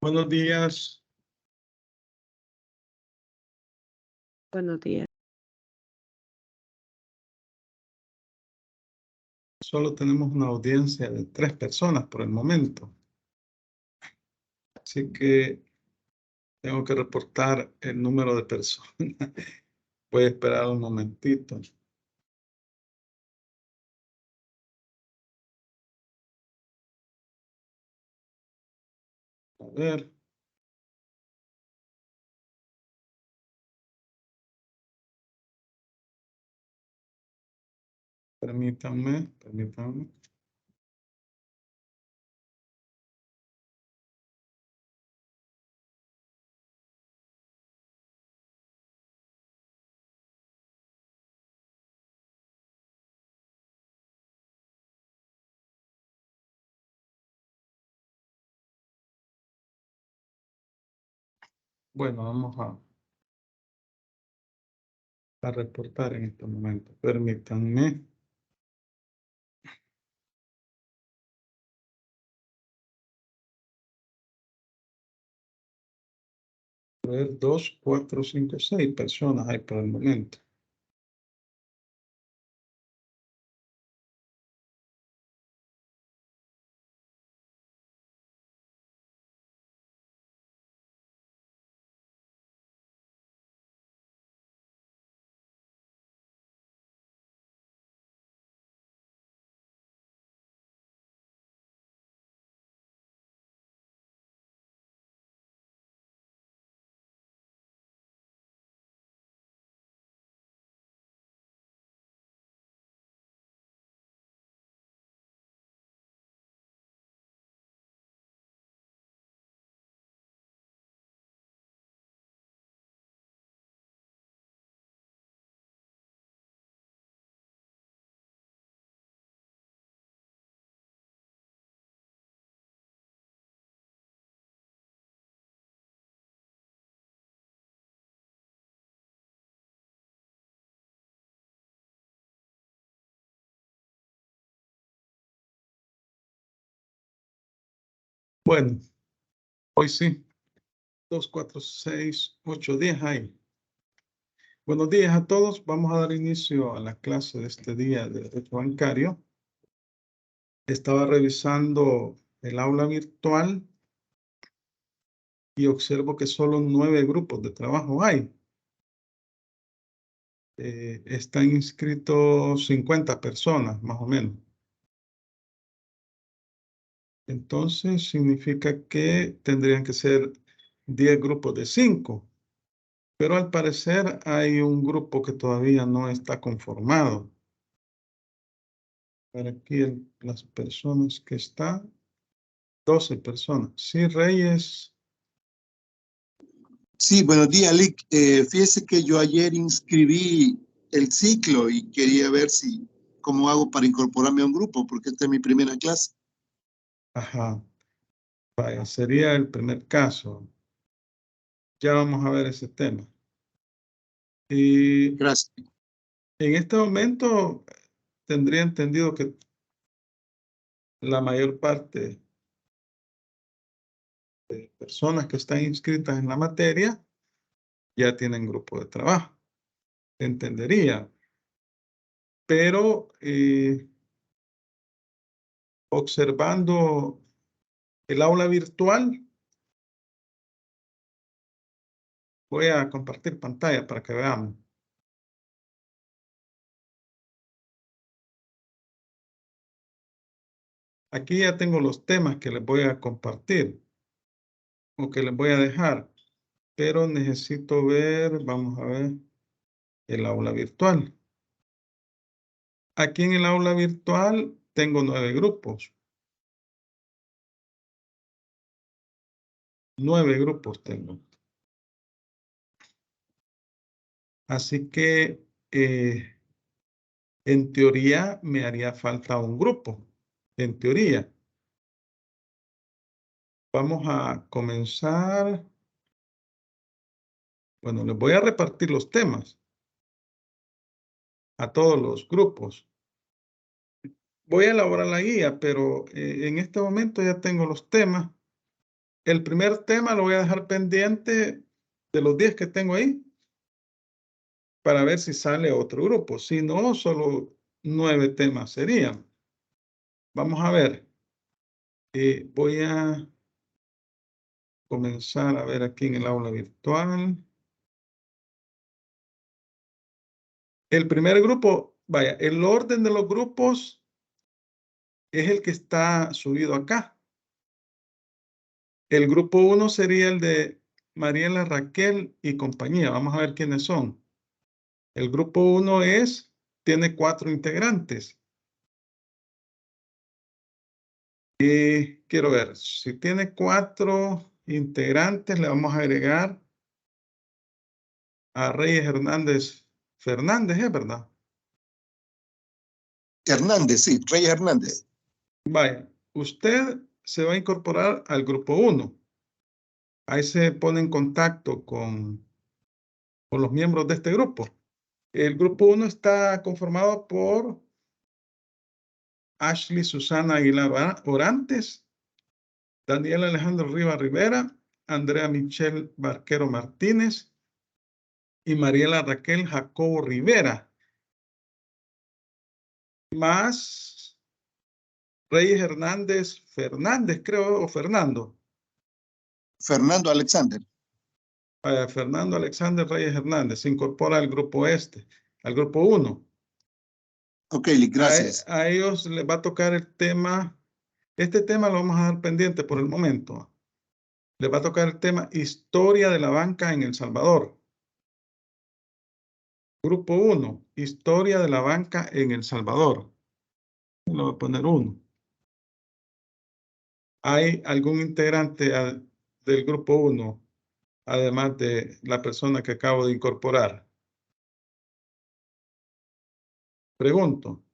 Buenos días. Buenos días. Solo tenemos una audiencia de 3 personas por el momento. Así que tengo que reportar el número de personas. Voy a esperar un momentito. A ver. Permítanme. Bueno, vamos a reportar en este momento. Permítanme. A ver, 2, 4, 5, 6 personas hay por el momento. Bueno, hoy sí. 2, 4, 6, 8, 10 hay. Buenos días a todos. Vamos a dar inicio a la clase de este día de Derecho Bancario. Estaba revisando el aula virtual y observo que solo 9 grupos de trabajo hay. Están inscritos 50 personas, más o menos. Entonces, significa que tendrían que ser 10 grupos de 5. Pero al parecer hay un grupo que todavía no está conformado. Para aquí las personas que están, 12 personas. Sí, Reyes. Sí, buenos días, Lick. Fíjese que yo ayer inscribí el ciclo y quería ver cómo hago para incorporarme a un grupo, porque esta es mi primera clase. Ajá. Vaya, sería el primer caso. Ya vamos a ver ese tema. Y Gracias. en este momento tendría entendido que la mayor parte de personas que están inscritas en la materia ya tienen grupo de trabajo. Entendería. Pero observando el aula virtual, voy a compartir pantalla para que veamos. Aquí ya tengo los temas que les voy a compartir o que les voy a dejar, pero necesito ver, vamos a ver, el aula virtual. Aquí en el aula virtual tengo 9 grupos. 9 grupos tengo. Así que en teoría me haría falta un grupo. En teoría. Vamos a comenzar. Bueno, les voy a repartir los temas a todos los grupos. Voy a elaborar la guía, pero en este momento ya tengo los temas. el primer tema lo voy a dejar pendiente de los 10 que tengo ahí para ver si sale otro grupo. Si no, solo 9 temas serían. Vamos a ver. Voy a comenzar a ver aquí en el aula virtual. El primer grupo, vaya, el orden de los grupos es el que está subido acá. El grupo 1 sería el de Mariela, Raquel y compañía. Vamos a ver quiénes son. El grupo 1 tiene 4 integrantes. Y quiero ver, si tiene 4 integrantes, le vamos a agregar a Reyes Hernández Fernández, ¿es verdad? Hernández, sí, Reyes Hernández. Vaya, usted se va a incorporar al grupo 1. Ahí se pone en contacto con los miembros de este grupo. El grupo 1 está conformado por Ashley Susana Aguilar Orantes, Daniel Alejandro Rivas Rivera, Andrea Michelle Barquero Martínez y Mariela Raquel Jacobo Rivera. Más Reyes Hernández Fernández, creo, o Fernando. Fernando Alexander. Fernando Alexander Reyes Hernández se incorpora al grupo al grupo 1. Ok, gracias. A ellos les va a tocar el tema. Este tema lo vamos a dar pendiente por el momento. Les va a tocar el tema Historia de la banca en El Salvador. Grupo 1, Historia de la banca en El Salvador. Le voy a poner 1. ¿Hay algún integrante del grupo 1, además de la persona que acabo de incorporar? Pregunto.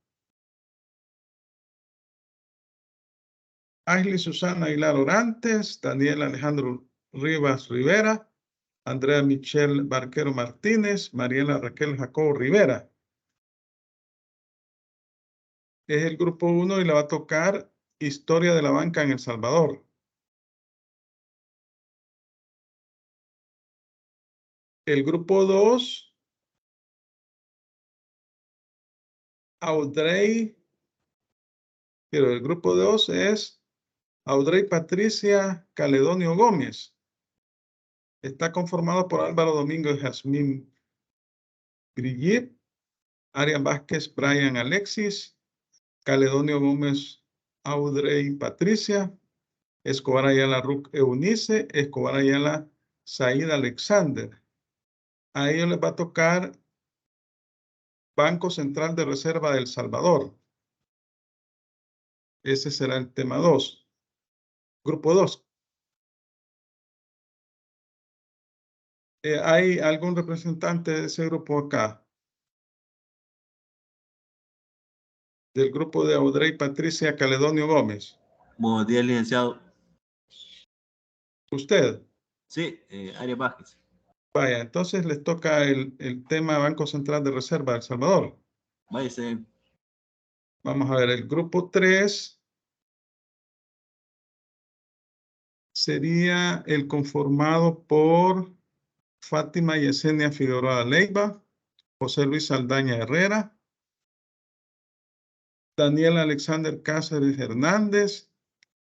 Ashley Susana Aguilar Orantes, Daniel Alejandro Rivas Rivera, Andrea Michelle Barquero Martínez, Mariela Raquel Jacobo Rivera. Es el grupo 1 y le va a tocar Historia de la banca en El Salvador. El grupo 2, Audrey. Pero el grupo 2 es Audrey Patricia Caledonio Gómez. Está conformado por Álvaro Domingo y Jazmín Grillet, Arián Vázquez, Brian Alexis, Caledonio Gómez, Audrey Patricia, Escobar Ayala Ruc Eunice, Escobar Ayala Said Alexander. A ellos les va a tocar Banco Central de Reserva de El Salvador. Ese será el tema 2. Grupo 2. ¿Hay algún representante de ese grupo acá? Del grupo de Audrey Patricia Caledonio Gómez. Buenos días, licenciado. ¿Usted? Sí, Arias Vázquez. Vaya, entonces les toca el tema Banco Central de Reserva de El Salvador. Váyase. Vamos a ver, el grupo 3 sería el conformado por Fátima Yesenia Figueroa Leiva, José Luis Saldaña Herrera, Daniel Alexander Cáceres Hernández,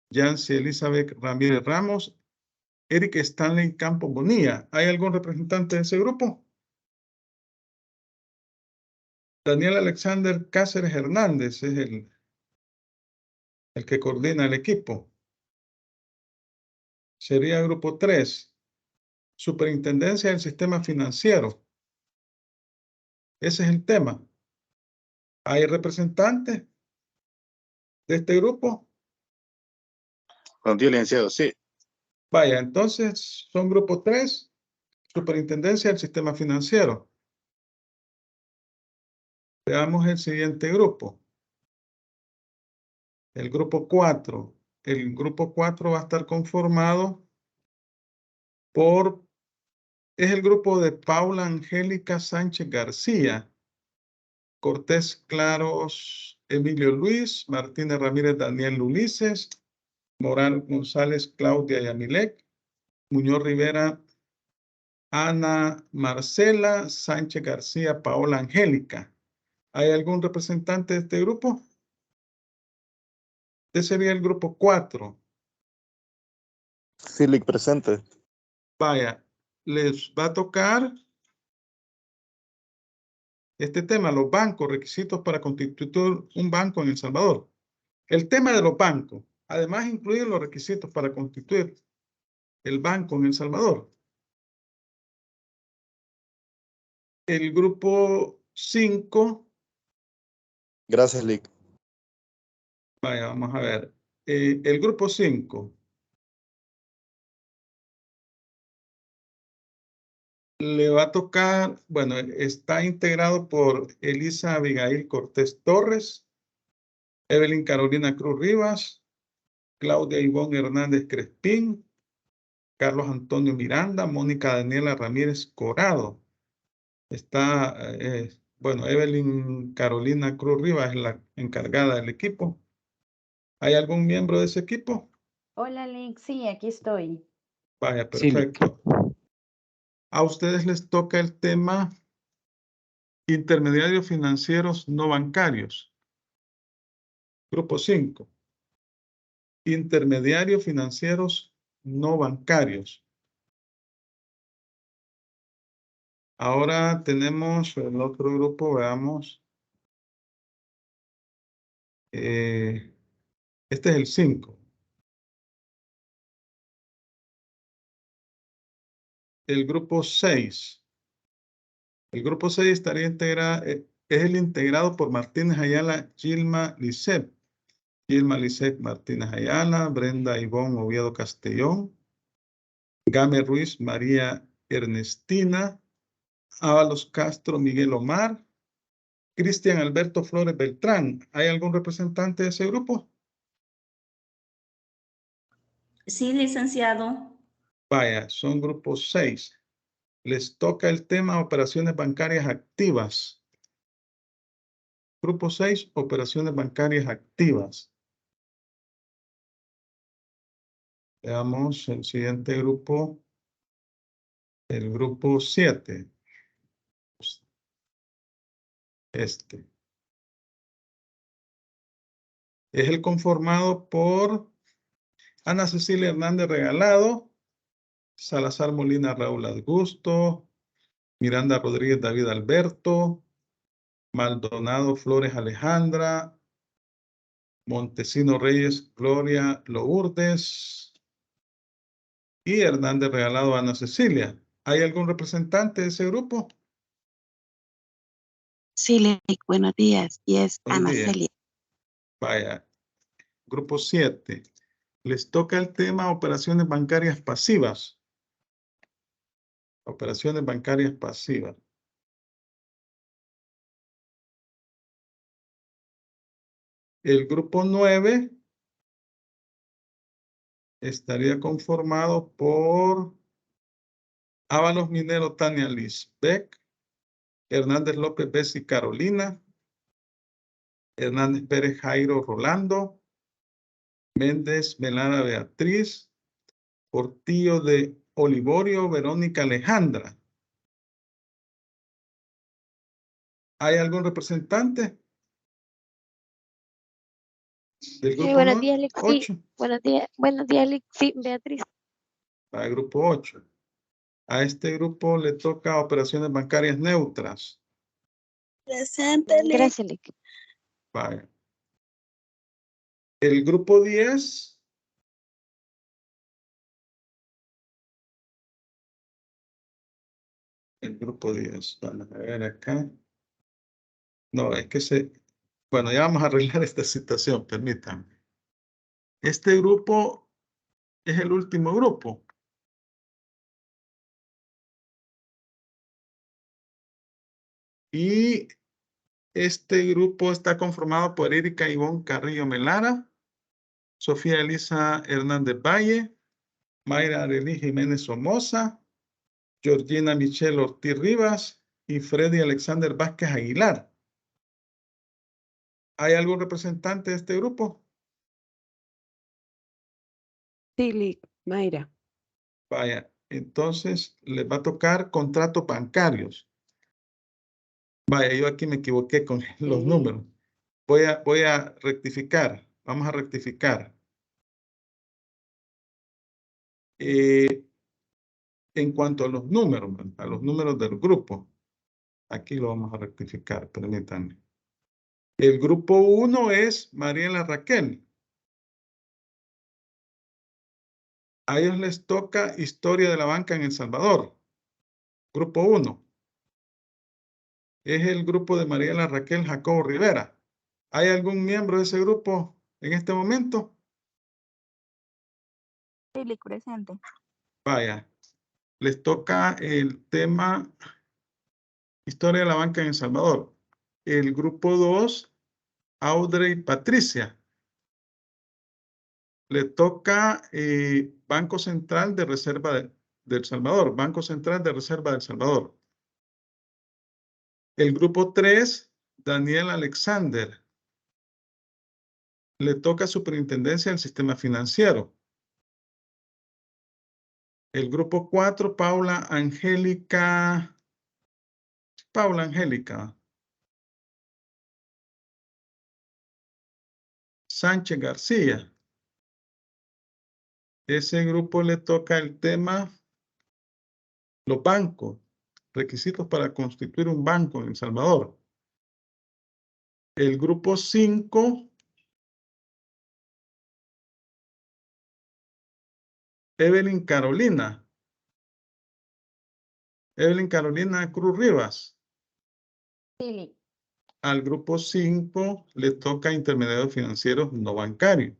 Yancy Elizabeth Ramírez Ramos, Eric Stanley Campos Bonilla. ¿Hay algún representante de ese grupo? Daniel Alexander Cáceres Hernández es el que coordina el equipo. Sería grupo 3. Superintendencia del Sistema Financiero. Ese es el tema. ¿Hay representantes de este grupo? Buenos días, licenciado. Sí. Vaya, entonces son grupo 3, Superintendencia del Sistema Financiero. Veamos el siguiente grupo. El grupo 4. El grupo 4 va a estar conformado es el grupo de Paula Angélica Sánchez García, Cortés Claros Emilio Luis, Martínez Ramírez Daniel Ulises, Morán González, Claudia Yamilek. Muñoz Rivera, Ana Marcela. Sánchez García, Paola Angélica. ¿Hay algún representante de este grupo? Este sería el grupo 4. Silic presente. Vaya, les va a tocar este tema, los bancos, requisitos para constituir un banco en El Salvador. El tema de los bancos, además incluye los requisitos para constituir el banco en El Salvador. El grupo 5, Gracias, Lic. vaya, vamos a ver. El grupo 5 le va a tocar, bueno, está integrado por Elisa Abigail Cortés Torres, Evelyn Carolina Cruz Rivas, Claudia Ivonne Hernández Crespín, Carlos Antonio Miranda, Mónica Daniela Ramírez Corado. Está, bueno, Evelyn Carolina Cruz Rivas es la encargada del equipo. ¿Hay algún miembro de ese equipo? Hola, Lick. Sí, aquí estoy. Vaya, Sí, Lic. perfecto. A ustedes les toca el tema intermediarios financieros no bancarios. Grupo 5. Intermediarios financieros no bancarios. Ahora tenemos el otro grupo, veamos. Este es el 5. El grupo 6. El grupo 6 estaría integrado, es el integrado por Martínez Ayala, Gilma Lisset. Gilma Lisset Martínez Ayala, Brenda Ivonne Oviedo Castellón, Game Ruiz María Ernestina, Ábalos Castro Miguel Omar, Cristian Alberto Flores Beltrán. ¿Hay algún representante de ese grupo? Sí, licenciado. Vaya, son grupos 6. Les toca el tema operaciones bancarias activas. Grupo 6, operaciones bancarias activas. Veamos el siguiente grupo. El grupo 7. Este. Es el conformado por Ana Cecilia Hernández Regalado, Salazar Molina Raúl Augusto, Miranda Rodríguez David Alberto, Maldonado Flores Alejandra, Montesino Reyes Gloria Lourdes y Hernández Regalado Ana Cecilia. ¿Hay algún representante de ese grupo? Sí, Lic, buenos días. Y es Buenos Ana días. Celia. Vaya, grupo 7. Les toca el tema operaciones bancarias pasivas. Operaciones bancarias pasivas. El grupo 9 estaría conformado por Ábalos Minero Tania Lisbeck, Hernández López Bessi Carolina, Hernández Pérez Jairo Rolando, Méndez Melara Beatriz, Portillo de Olivorio Verónica Alejandra. ¿Hay algún representante del grupo buenos días, Lic. Sí, 8? buenos días, Lic. Sí, Beatriz. Para el grupo 8. A este grupo le toca operaciones bancarias neutras. Presente, Lic. Gracias, Lic. Vaya. El grupo 10. El grupo 10. Vamos a ver acá. No, es que bueno, ya vamos a arreglar esta situación, permítanme. Este grupo es el último grupo. Y este grupo está conformado por Erika Ivonne Carrillo Melara, Sofía Elisa Hernández Valle, Mayra Arely Jiménez Somoza, Georgina Michelle Ortiz Rivas y Freddy Alexander Vázquez Aguilar. ¿Hay algún representante de este grupo? Sí, Lick. Mayra. Vaya, entonces les va a tocar contratos bancarios. Vaya, yo aquí me equivoqué con los números. Voy a rectificar. Vamos a rectificar. En cuanto a los números del grupo, aquí lo vamos a rectificar, permítanme. El grupo 1 es Mariela Raquel. A ellos les toca Historia de la Banca en El Salvador. Grupo 1. Es el grupo de Mariela Raquel Jacobo Rivera. ¿Hay algún miembro de ese grupo en este momento? Sí, Lick, presente. Vaya, les toca el tema Historia de la Banca en El Salvador. El grupo 2, Audrey Patricia. Le toca Banco Central de Reserva de El Salvador. Banco Central de Reserva de El Salvador. El grupo 3, Daniel Alexander. Le toca Superintendencia del Sistema Financiero. El grupo 4, Paula Angélica Sánchez García. Ese grupo le toca el tema los bancos, requisitos para constituir un banco en El Salvador. El grupo 5, Evelyn Carolina Cruz Rivas. Sí, Lick. Al grupo 5 le toca intermediarios financieros no bancarios.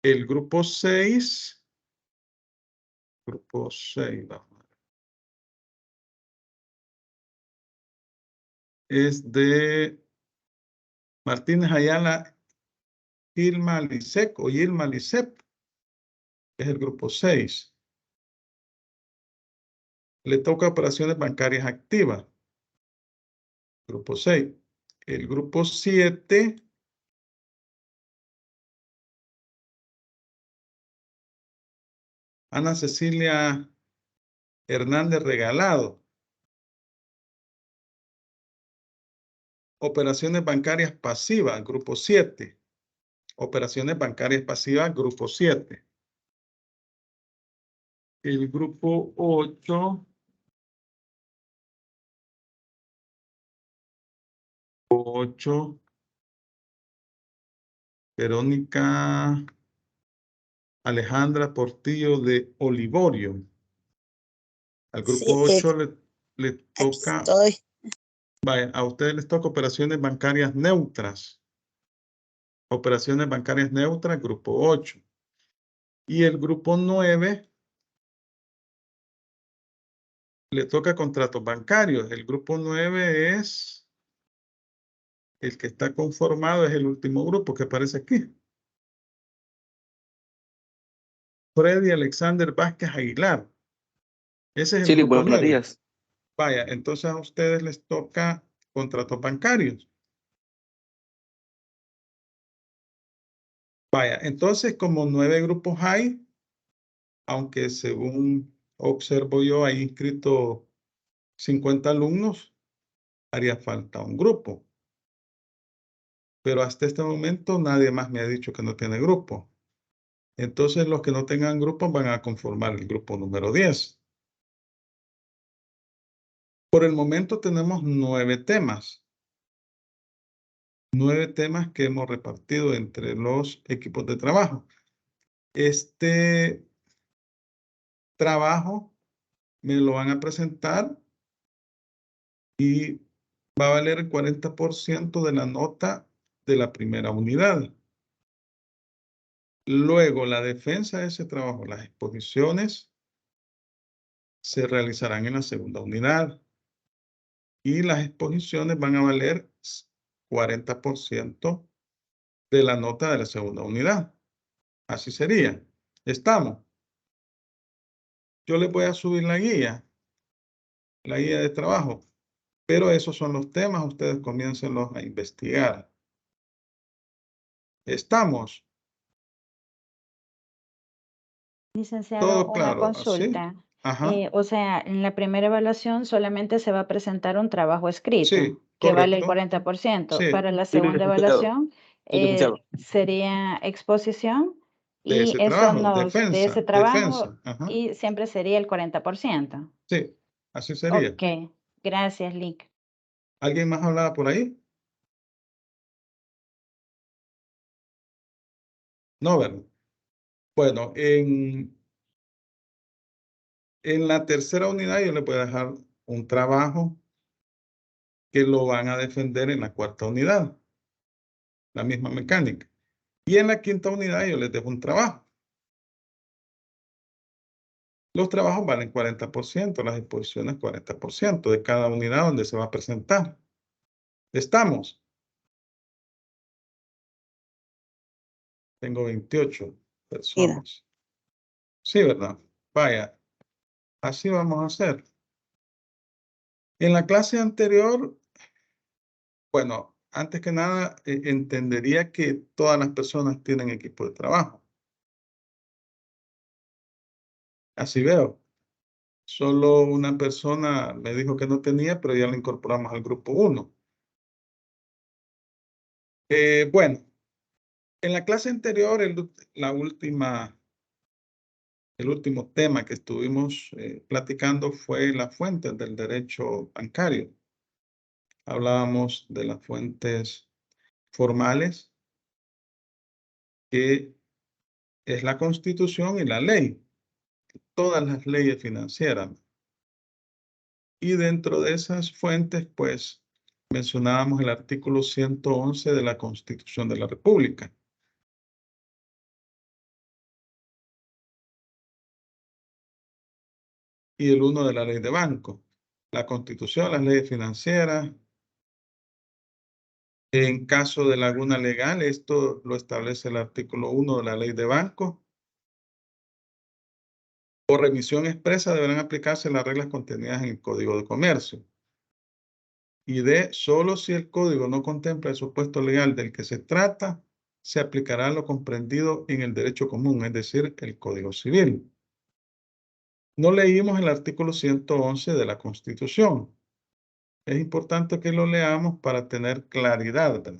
El grupo 6, vamos a ver, es de Martínez Ayala Gilma Lisec o Gilma Lisep. Es el grupo 6. Le toca operaciones bancarias activas. Grupo 6. El grupo 7, Ana Cecilia Hernández Regalado. Operaciones bancarias pasivas, grupo 7. Operaciones bancarias pasivas, grupo 7. El grupo 8, Verónica Alejandra Portillo de Olivorio. Al grupo 8 le toca, vaya, a ustedes les toca operaciones bancarias neutras. Operaciones bancarias neutras, grupo 8. Y el grupo 9 le toca contratos bancarios. El grupo 9 es el que está conformado, es el último grupo que aparece aquí. Freddy Alexander Vázquez Aguilar. Ese es el Sí, grupo buenos 9. días. Vaya, entonces a ustedes les toca contratos bancarios. Vaya, entonces como 9 grupos hay, aunque según observo yo hay inscrito 50 alumnos, haría falta un grupo. Pero hasta este momento nadie más me ha dicho que no tiene grupo. Entonces los que no tengan grupo van a conformar el grupo número 10. Por el momento tenemos 9 temas. 9 temas que hemos repartido entre los equipos de trabajo. Este trabajo me lo van a presentar y va a valer el 40% de la nota de la primera unidad. Luego, la defensa de ese trabajo, las exposiciones, se realizarán en la segunda unidad. Y las exposiciones van a valer 40% de la nota de la segunda unidad. Así sería. ¿Estamos? Yo les voy a subir la guía de trabajo. Pero esos son los temas, ustedes comiéncenlos a investigar. ¿Estamos? Licenciado, Todo una claro, ¿así? consulta. Ajá, O sea, en la primera evaluación solamente se va a presentar un trabajo escrito sí, que vale el correcto. 40%. Sí, Para la Sí, segunda licenciado. evaluación Sí, licenciado. sería exposición de y ese eso trabajo, de ese defensa, trabajo defensa. Ajá, y siempre sería el 40%. sí, así sería. Ok, gracias, Lick. ¿Alguien más hablaba por ahí? No, ¿verdad? Bueno, en la tercera unidad yo le voy a dejar un trabajo que lo van a defender en la cuarta unidad, la misma mecánica. Y en la quinta unidad yo les dejo un trabajo. Los trabajos valen 40%, las exposiciones 40% de cada unidad donde se va a presentar. ¿Estamos? Tengo 28 personas. Sí, ¿verdad? Vaya, así vamos a hacer. En la clase anterior, bueno, antes que nada, entendería que todas las personas tienen equipo de trabajo. Así veo. Solo una persona me dijo que no tenía, pero ya la incorporamos al grupo 1. Bueno, en la clase anterior, el último tema que estuvimos platicando fue las fuentes del derecho bancario. Hablábamos de las fuentes formales, que es la Constitución y la ley, todas las leyes financieras. Y dentro de esas fuentes, pues, mencionábamos el artículo 111 de la Constitución de la República. Y el 1 de la ley de banco. La Constitución, las leyes financieras. En caso de laguna legal, esto lo establece el artículo 1 de la ley de banco. Por remisión expresa deberán aplicarse las reglas contenidas en el Código de Comercio. Y solo si el código no contempla el supuesto legal del que se trata, se aplicará lo comprendido en el derecho común, es decir, el Código Civil. No leímos el artículo 111 de la Constitución. Es importante que lo leamos para tener claridad, ¿verdad?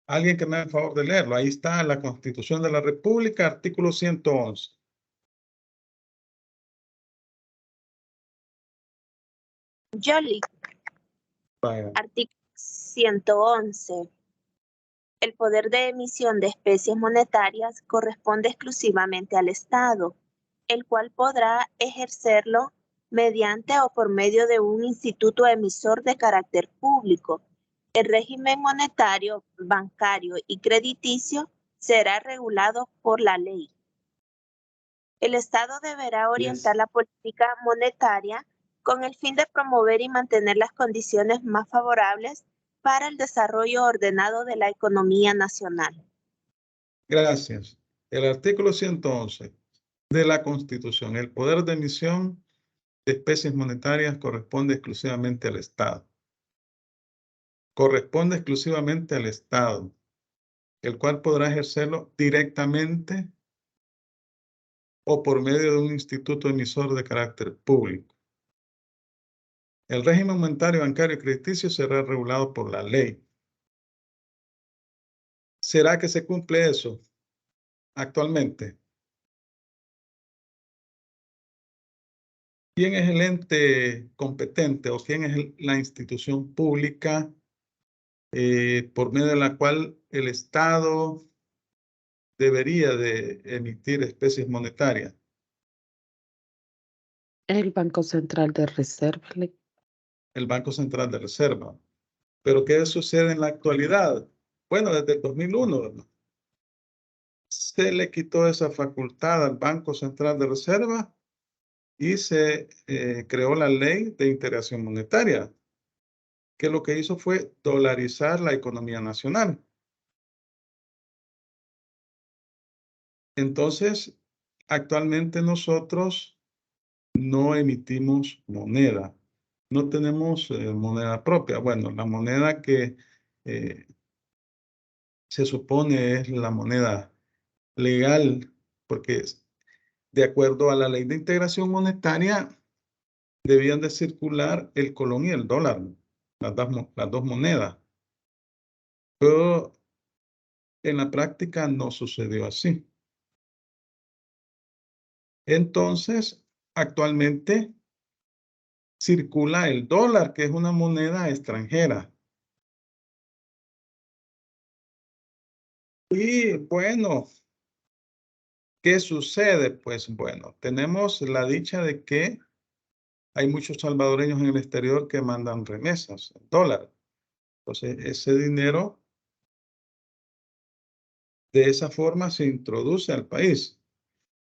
Alguien que me haga el favor de leerlo. Ahí está la Constitución de la República, artículo 111. Yoli, Vaya. artículo 111. El poder de emisión de especies monetarias corresponde exclusivamente al Estado, el cual podrá ejercerlo mediante o por medio de un instituto emisor de carácter público. El régimen monetario, bancario y crediticio será regulado por la ley. El Estado deberá orientar la política monetaria con el fin de promover y mantener las condiciones más favorables para el desarrollo ordenado de la economía nacional. Gracias. El artículo 111 de la Constitución. El poder de emisión de especies monetarias corresponde exclusivamente al Estado. Corresponde exclusivamente al Estado, el cual podrá ejercerlo directamente o por medio de un instituto emisor de carácter público. El régimen monetario, bancario y crediticio será regulado por la ley. ¿Será que se cumple eso actualmente? ¿Quién es el ente competente o quién es la institución pública por medio de la cual el Estado debería de emitir especies monetarias? El Banco Central de Reserva. El Banco Central de Reserva. ¿Pero qué sucede en la actualidad? Bueno, desde el 2001, ¿verdad? Se le quitó esa facultad al Banco Central de Reserva y se creó la Ley de Integración Monetaria, que lo que hizo fue dolarizar la economía nacional. Entonces, actualmente nosotros no emitimos moneda, no tenemos moneda propia. Bueno, la moneda que se supone es la moneda legal porque de acuerdo a la ley de integración monetaria, debían de circular el colón y el dólar, las dos monedas. Pero en la práctica no sucedió así. Entonces, actualmente circula el dólar, que es una moneda extranjera. Y bueno, ¿qué sucede? Pues bueno, tenemos la dicha de que hay muchos salvadoreños en el exterior que mandan remesas en dólar. Entonces, ese dinero de esa forma se introduce al país.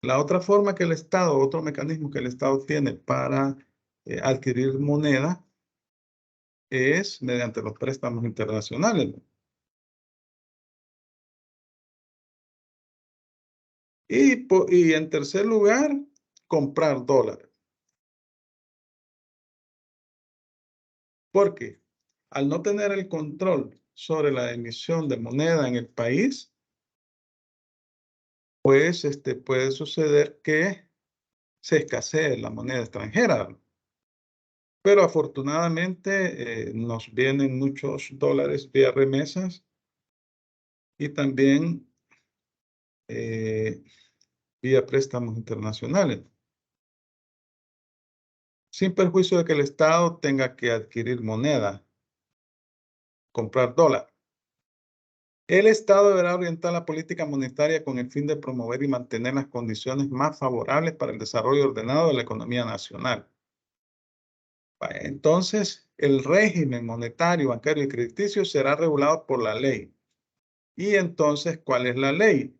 La otra forma que el Estado, otro mecanismo que el Estado tiene para adquirir moneda es mediante los préstamos internacionales. Y en tercer lugar, comprar dólares. Porque al no tener el control sobre la emisión de moneda en el país, pues puede suceder que se escasee la moneda extranjera. Pero afortunadamente nos vienen muchos dólares vía remesas y también vía préstamos internacionales, sin perjuicio de que el Estado tenga que adquirir moneda, comprar dólar. El Estado deberá orientar la política monetaria con el fin de promover y mantener las condiciones más favorables para el desarrollo ordenado de la economía nacional. Entonces, el régimen monetario, bancario y crediticio será regulado por la ley. Y entonces, ¿cuál es la ley?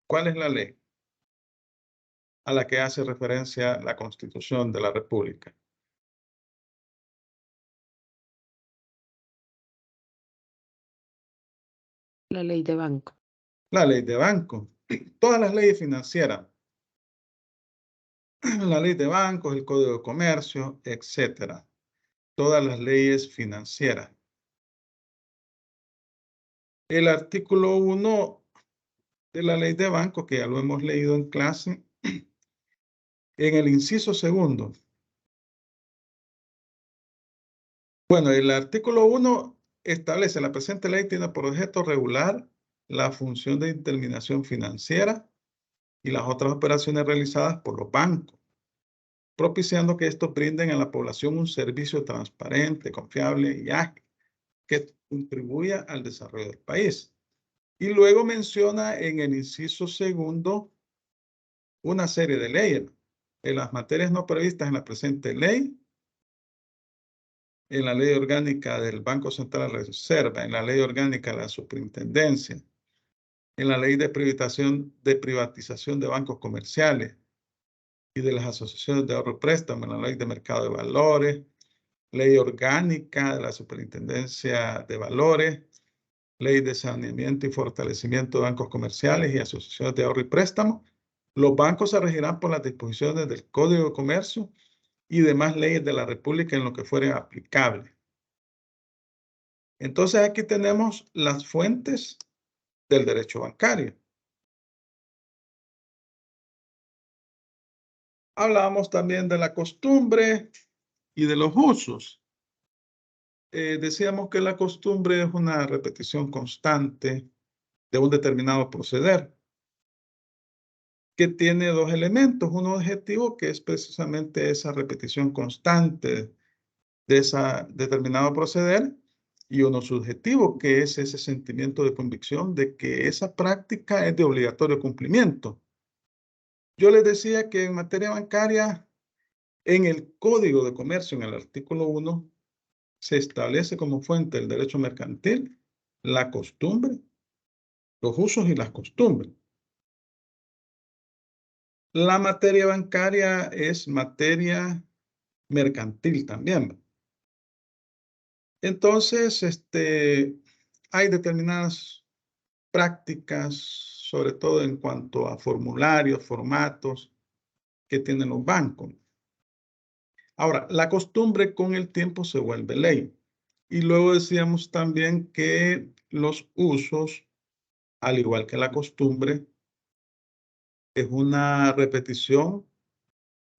¿Cuál es la ley a la que hace referencia la Constitución de la República? La ley de banco. La ley de banco. Todas las leyes financieras. La ley de bancos, el Código de Comercio, etcétera. Todas las leyes financieras. El artículo 1 de la ley de banco, que ya lo hemos leído en clase, en el inciso segundo. Bueno, el artículo 1 establece: la presente ley tiene por objeto regular la función de determinación financiera y las otras operaciones realizadas por los bancos, propiciando que estos brinden a la población un servicio transparente, confiable y ágil, que contribuya al desarrollo del país. Y luego menciona en el inciso segundo una serie de leyes. En las materias no previstas en la presente ley, en la ley orgánica del Banco Central de Reserva, en la ley orgánica de la Superintendencia, en la ley de privatización de bancos comerciales y de las asociaciones de ahorro y préstamo, en la ley de mercado de valores, ley orgánica de la Superintendencia de Valores, ley de saneamiento y fortalecimiento de bancos comerciales y asociaciones de ahorro y préstamo. Los bancos se regirán por las disposiciones del Código de Comercio y demás leyes de la República en lo que fueren aplicables. Entonces aquí tenemos las fuentes del derecho bancario. Hablábamos también de la costumbre y de los usos. Decíamos que la costumbre es una repetición constante de un determinado proceder, que tiene dos elementos: uno objetivo, que es precisamente esa repetición constante de ese determinado proceder, y uno subjetivo, que es ese sentimiento de convicción de que esa práctica es de obligatorio cumplimiento. Yo les decía que en materia bancaria, en el Código de Comercio, en el artículo 1, se establece como fuente del derecho mercantil la costumbre, los usos y las costumbres. La materia bancaria es materia mercantil también. Entonces, hay determinadas prácticas, sobre todo en cuanto a formularios, formatos que tienen los bancos. Ahora, la costumbre con el tiempo se vuelve ley. Y luego decíamos también que los usos, al igual que la costumbre, es una repetición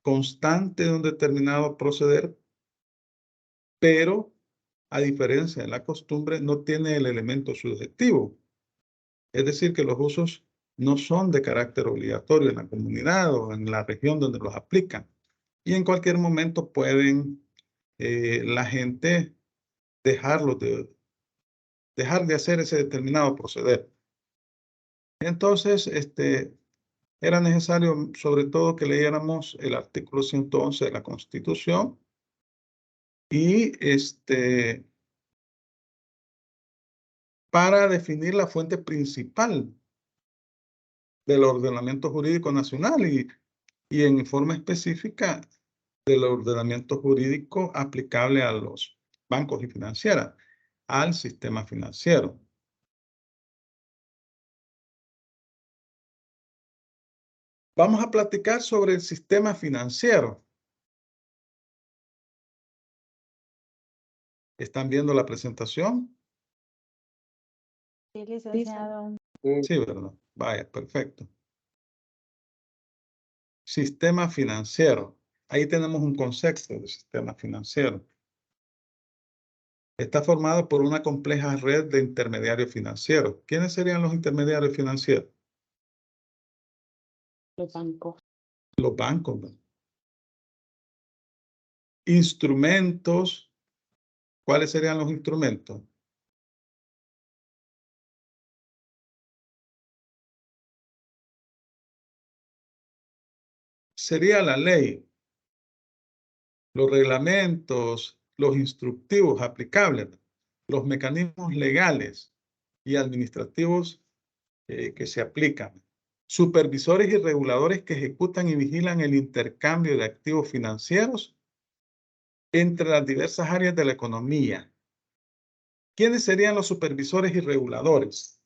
constante de un determinado proceder, pero a diferencia de la costumbre, no tiene el elemento subjetivo. Es decir, que los usos no son de carácter obligatorio en la comunidad o en la región donde los aplican. Y en cualquier momento pueden la gente dejar de hacer ese determinado proceder. Entonces, era necesario sobre todo que leyéramos el artículo 111 de la Constitución y para definir la fuente principal del ordenamiento jurídico nacional y en forma específica del ordenamiento jurídico aplicable a los bancos y financieras, al sistema financiero. Vamos a platicar sobre el sistema financiero. ¿Están viendo la presentación? Sí, licenciado. Sí, ¿verdad? Vaya, perfecto. Sistema financiero. Ahí tenemos un concepto de sistema financiero. Está formado por una compleja red de intermediarios financieros. ¿Quiénes serían los intermediarios financieros? Los bancos. Los bancos, ¿no? Instrumentos. ¿Cuáles serían los instrumentos? Sería la ley, los reglamentos, los instructivos aplicables, los mecanismos legales y administrativos que se aplican. Supervisores y reguladores que ejecutan y vigilan el intercambio de activos financieros entre las diversas áreas de la economía. ¿Quiénes serían los supervisores y reguladores?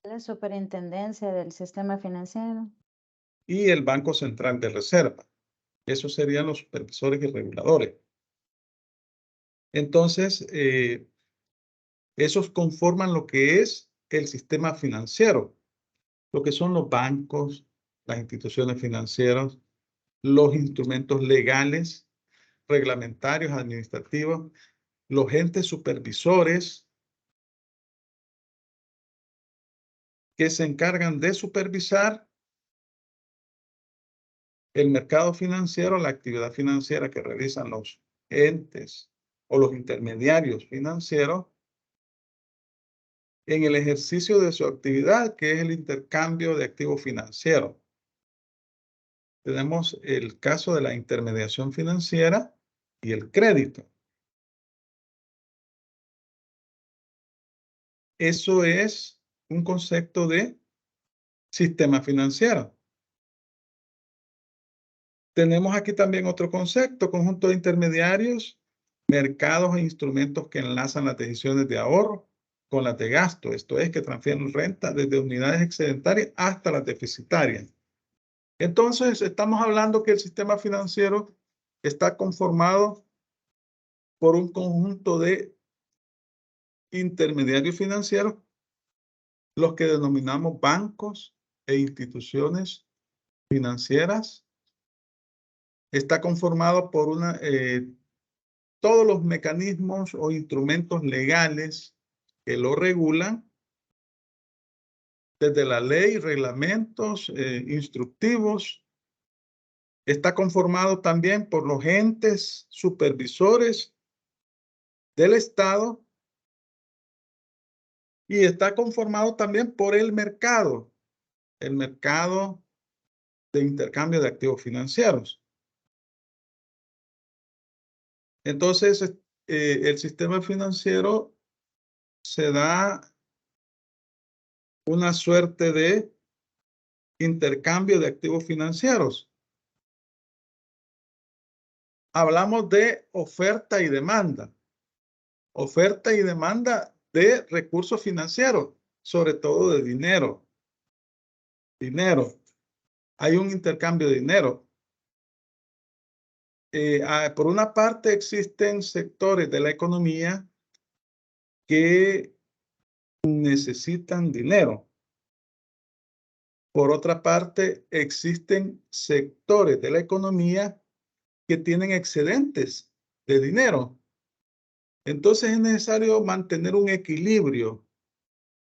La superintendencia del sistema financiero. Y el Banco Central de Reserva. Esos serían los supervisores y reguladores. Entonces, esos conforman lo que es el sistema financiero, lo que son los bancos, las instituciones financieras, los instrumentos legales, reglamentarios, administrativos, los entes supervisores que se encargan de supervisar el mercado financiero, la actividad financiera que realizan los entes o los intermediarios financieros en el ejercicio de su actividad, que es el intercambio de activos financieros. Tenemos el caso de la intermediación financiera y el crédito. Eso es un concepto de sistema financiero. Tenemos aquí también otro concepto, conjunto de intermediarios, mercados e instrumentos que enlazan las decisiones de ahorro con las de gasto. Esto es, que transfieren renta desde unidades excedentarias hasta las deficitarias. Entonces, estamos hablando que el sistema financiero está conformado por un conjunto de intermediarios financieros, los que denominamos bancos e instituciones financieras. Está conformado por todos los mecanismos o instrumentos legales que lo regulan, desde la ley, reglamentos, instructivos. Está conformado también por los entes supervisores del Estado y está conformado también por el mercado de intercambio de activos financieros. Entonces, el sistema financiero se da una suerte de intercambio de activos financieros. Hablamos de oferta y demanda. Oferta y demanda de recursos financieros, sobre todo de dinero. Dinero. Hay un intercambio de dinero. Por una parte, existen sectores de la economía que necesitan dinero. Por otra parte, existen sectores de la economía que tienen excedentes de dinero. Entonces es necesario mantener un equilibrio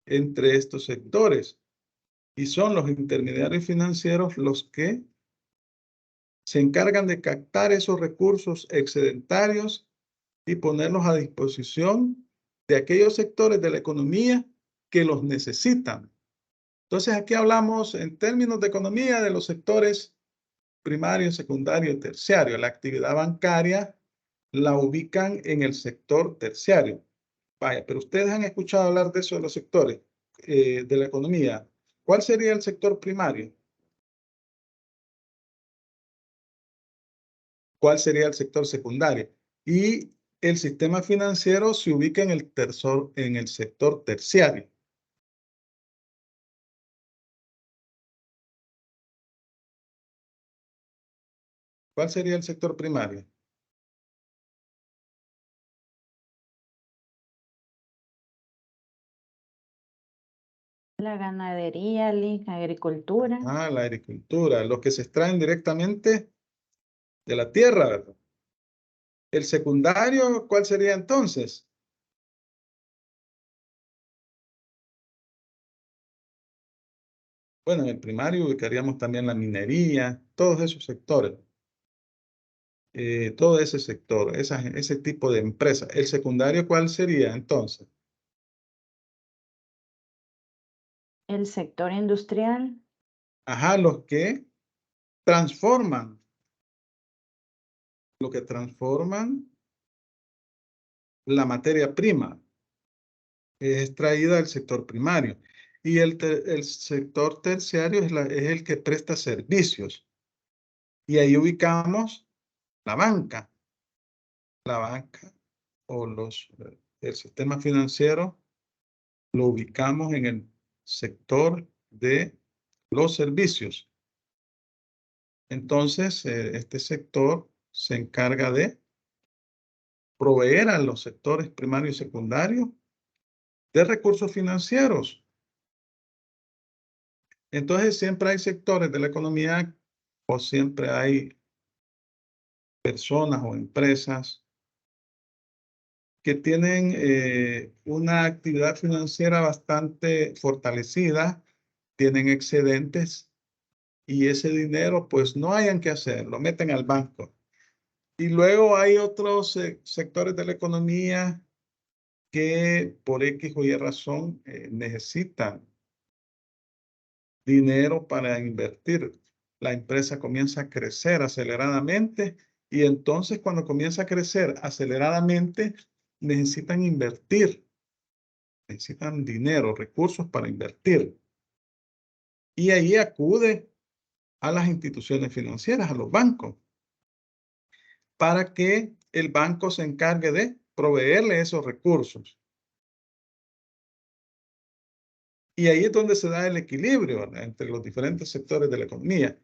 entre estos sectores. Y son los intermediarios financieros los que se encargan de captar esos recursos excedentarios y ponerlos a disposición de aquellos sectores de la economía que los necesitan. Entonces aquí hablamos en términos de economía de los sectores primario, secundario y terciario. La actividad bancaria la ubican en el sector terciario. Vaya, pero ustedes han escuchado hablar de eso de los sectores de la economía. ¿Cuál sería el sector primario? ¿Cuál sería el sector secundario? Y el sistema financiero se ubica en el sector terciario. ¿Cuál sería el sector primario? La ganadería, la agricultura. Ah, la agricultura, los que se extraen directamente de la tierra, ¿verdad? El secundario, ¿cuál sería entonces? Bueno, en el primario ubicaríamos también la minería, todos esos sectores. Todo ese sector, ese tipo de empresa. ¿El secundario cuál sería entonces? El sector industrial. Ajá, los que transforman. Lo que transforman la materia prima es extraída del sector primario. Y el sector terciario es el que presta servicios. Y ahí ubicamos la banca. La banca o el sistema financiero lo ubicamos en el sector de los servicios. Entonces, este sector se encarga de proveer a los sectores primario y secundario de recursos financieros. Entonces, siempre hay sectores de la economía o siempre hay personas o empresas que tienen una actividad financiera bastante fortalecida, tienen excedentes y ese dinero pues no hayan que hacer, lo meten al banco. Y luego hay otros sectores de la economía que por X o Y razón necesitan dinero para invertir. La empresa comienza a crecer aceleradamente y entonces cuando comienza a crecer aceleradamente necesitan invertir, necesitan dinero, recursos para invertir. Y ahí acude a las instituciones financieras, a los bancos, para que el banco se encargue de proveerle esos recursos. Y ahí es donde se da el equilibrio, ¿verdad?, entre los diferentes sectores de la economía.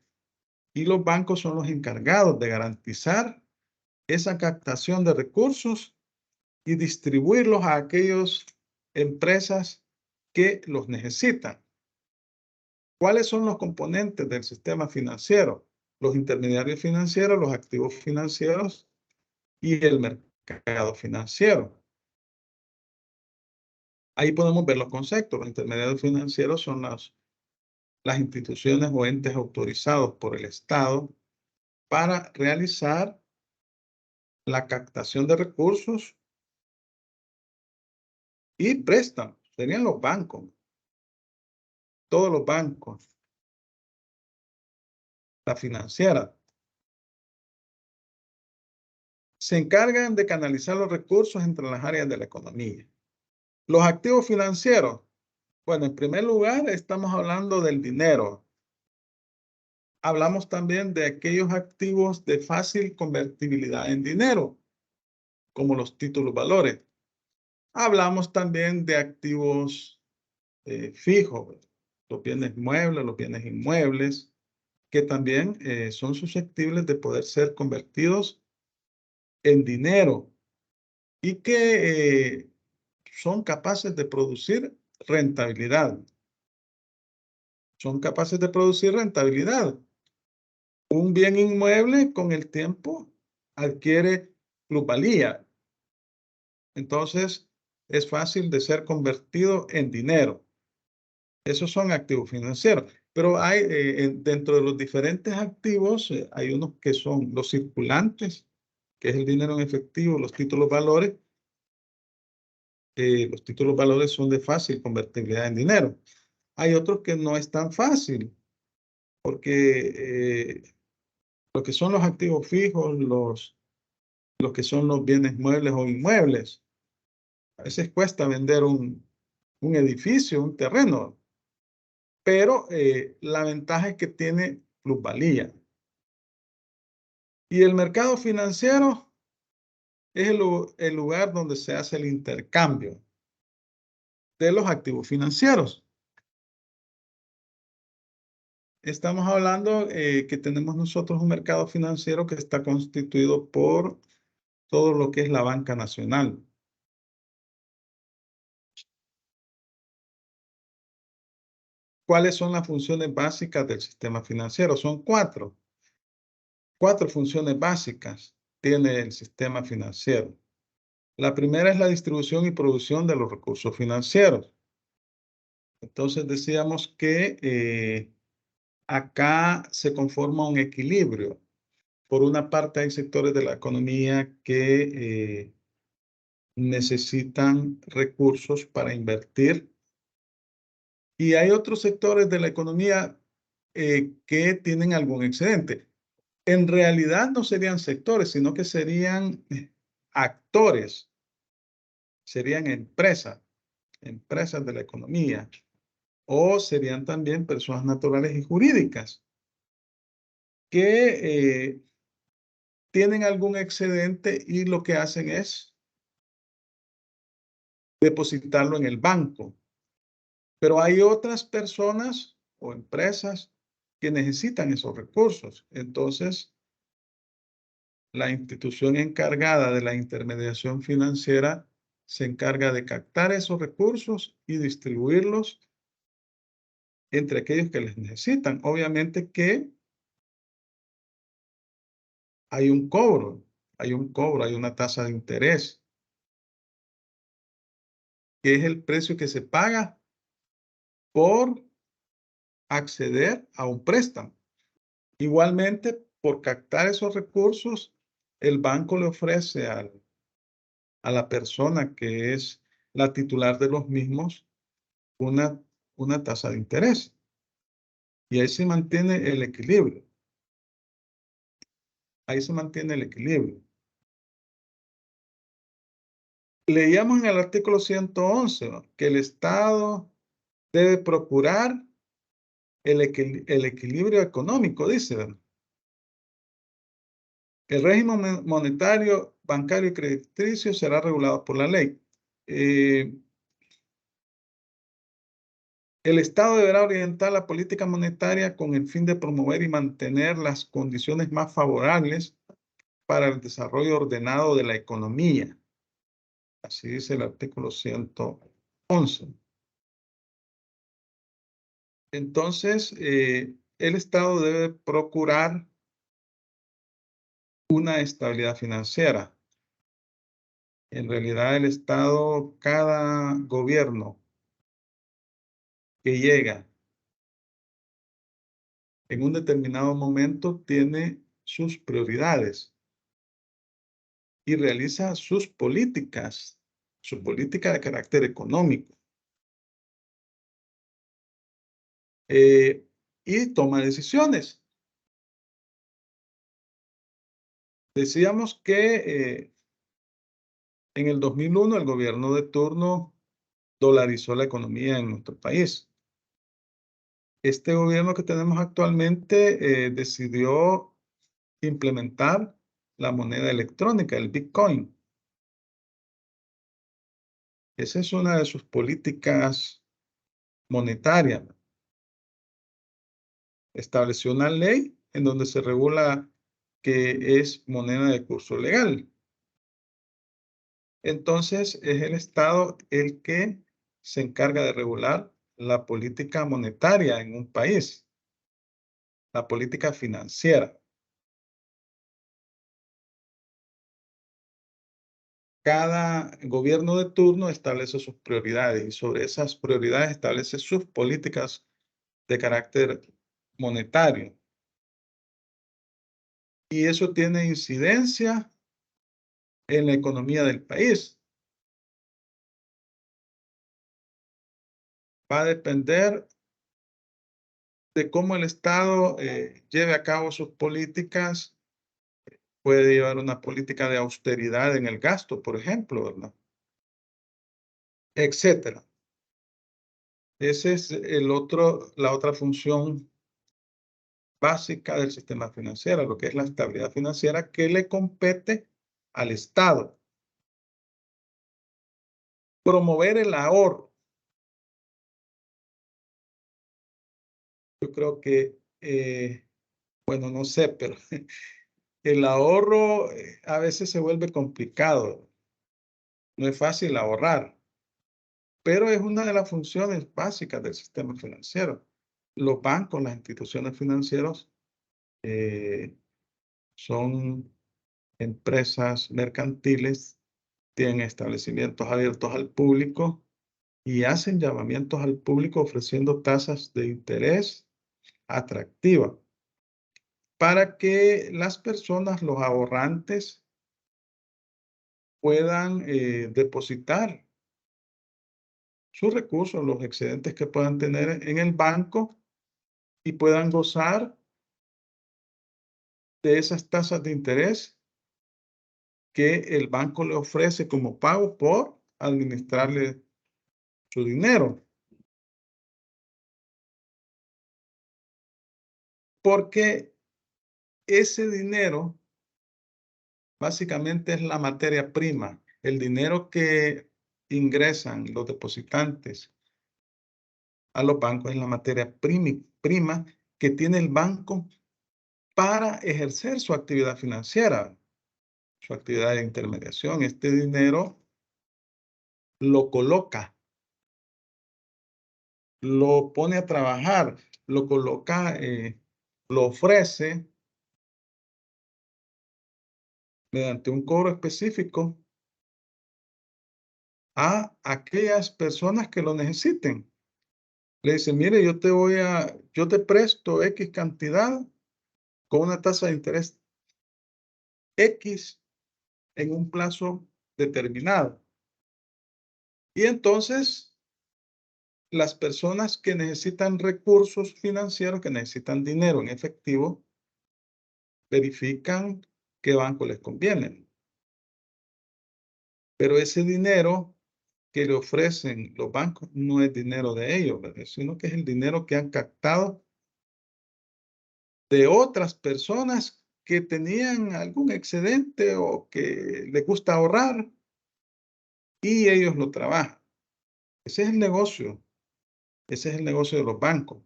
Y los bancos son los encargados de garantizar esa captación de recursos y distribuirlos a aquellas empresas que los necesitan. ¿Cuáles son los componentes del sistema financiero? Los intermediarios financieros, los activos financieros y el mercado financiero. Ahí podemos ver los conceptos. Los intermediarios financieros son las instituciones o entes autorizados por el Estado para realizar la captación de recursos y préstamos. Serían los bancos. Todos los bancos. La financiera. Se encargan de canalizar los recursos entre las áreas de la economía. Los activos financieros. Bueno, en primer lugar, estamos hablando del dinero. Hablamos también de aquellos activos de fácil convertibilidad en dinero, como los títulos valores. Hablamos también de activos fijos, los bienes muebles, los bienes inmuebles, que también son susceptibles de poder ser convertidos en dinero y que son capaces de producir rentabilidad. son capaces de producir rentabilidad. Un bien inmueble con el tiempo adquiere plusvalía. Entonces, es fácil de ser convertido en dinero. Esos son activos financieros. Pero hay, dentro de los diferentes activos, hay unos que son los circulantes, que es el dinero en efectivo, los títulos valores. Los títulos valores son de fácil convertibilidad en dinero. Hay otros que no es tan fácil, porque lo que son los activos fijos, los que son los bienes muebles o inmuebles, a veces cuesta vender un edificio, un terreno, pero la ventaja es que tiene plusvalía. Y el mercado financiero es el lugar donde se hace el intercambio de los activos financieros. Estamos hablando que tenemos nosotros un mercado financiero que está constituido por todo lo que es la banca nacional. ¿Cuáles son las funciones básicas del sistema financiero? Son cuatro. Cuatro funciones básicas tiene el sistema financiero. La primera es la distribución y producción de los recursos financieros. Entonces decíamos que acá se conforma un equilibrio. Por una parte hay sectores de la economía que necesitan recursos para invertir y hay otros sectores de la economía que tienen algún excedente. En realidad no serían sectores, sino que serían actores, serían empresas de la economía, o serían también personas naturales y jurídicas que tienen algún excedente y lo que hacen es depositarlo en el banco. Pero hay otras personas o empresas que necesitan esos recursos. Entonces, la institución encargada de la intermediación financiera se encarga de captar esos recursos y distribuirlos entre aquellos que les necesitan. Obviamente que hay un cobro, hay una tasa de interés, que es el precio que se paga por acceder a un préstamo. Igualmente, por captar esos recursos, el banco le ofrece a la persona que es la titular de los mismos una tasa de interés. Y ahí se mantiene el equilibrio. Ahí se mantiene el equilibrio. Leíamos en el artículo 111, ¿no?, que el Estado debe procurar el equilibrio económico, dice, ¿verdad? El régimen monetario, bancario y crediticio será regulado por la ley. El Estado deberá orientar la política monetaria con el fin de promover y mantener las condiciones más favorables para el desarrollo ordenado de la economía. Así dice el artículo 111. Entonces, el Estado debe procurar una estabilidad financiera. En realidad, el Estado, cada gobierno que llega en un determinado momento tiene sus prioridades y realiza sus políticas, su política de carácter económico. Y toma decisiones. Decíamos que en el 2001 el gobierno de turno dolarizó la economía en nuestro país. Este gobierno que tenemos actualmente decidió implementar la moneda electrónica, el Bitcoin. Esa es una de sus políticas monetarias. Estableció una ley en donde se regula que es moneda de curso legal. Entonces, es el Estado el que se encarga de regular la política monetaria en un país, la política financiera. Cada gobierno de turno establece sus prioridades y sobre esas prioridades establece sus políticas de carácter monetario. Y eso tiene incidencia en la economía del país. Va a depender de cómo el Estado lleve a cabo sus políticas. Puede llevar una política de austeridad en el gasto, por ejemplo, ¿verdad? Etcétera. Esa es la otra función básica del sistema financiero, lo que es la estabilidad financiera que le compete al Estado. Promover el ahorro. Yo creo que, bueno, no sé, pero el ahorro a veces se vuelve complicado. No es fácil ahorrar, pero es una de las funciones básicas del sistema financiero. Los bancos, las instituciones financieras son empresas mercantiles, tienen establecimientos abiertos al público y hacen llamamientos al público ofreciendo tasas de interés atractivas para que las personas, los ahorrantes, puedan depositar sus recursos, los excedentes que puedan tener en el banco y puedan gozar de esas tasas de interés que el banco le ofrece como pago por administrarle su dinero. Porque ese dinero básicamente es la materia prima, el dinero que ingresan los depositantes a los bancos es la materia prima que tiene el banco para ejercer su actividad financiera, su actividad de intermediación. Este dinero lo coloca, lo pone a trabajar, lo coloca, lo ofrece mediante un cobro específico a aquellas personas que lo necesiten. Le dice, mire, yo te presto X cantidad con una tasa de interés X en un plazo determinado. Y entonces, las personas que necesitan recursos financieros, que necesitan dinero en efectivo, verifican qué banco les conviene. Pero ese dinero que le ofrecen los bancos no es dinero de ellos, ¿verdad? Sino que es el dinero que han captado de otras personas que tenían algún excedente o que les gusta ahorrar y ellos lo trabajan. Ese es el negocio. Ese es el negocio de los bancos.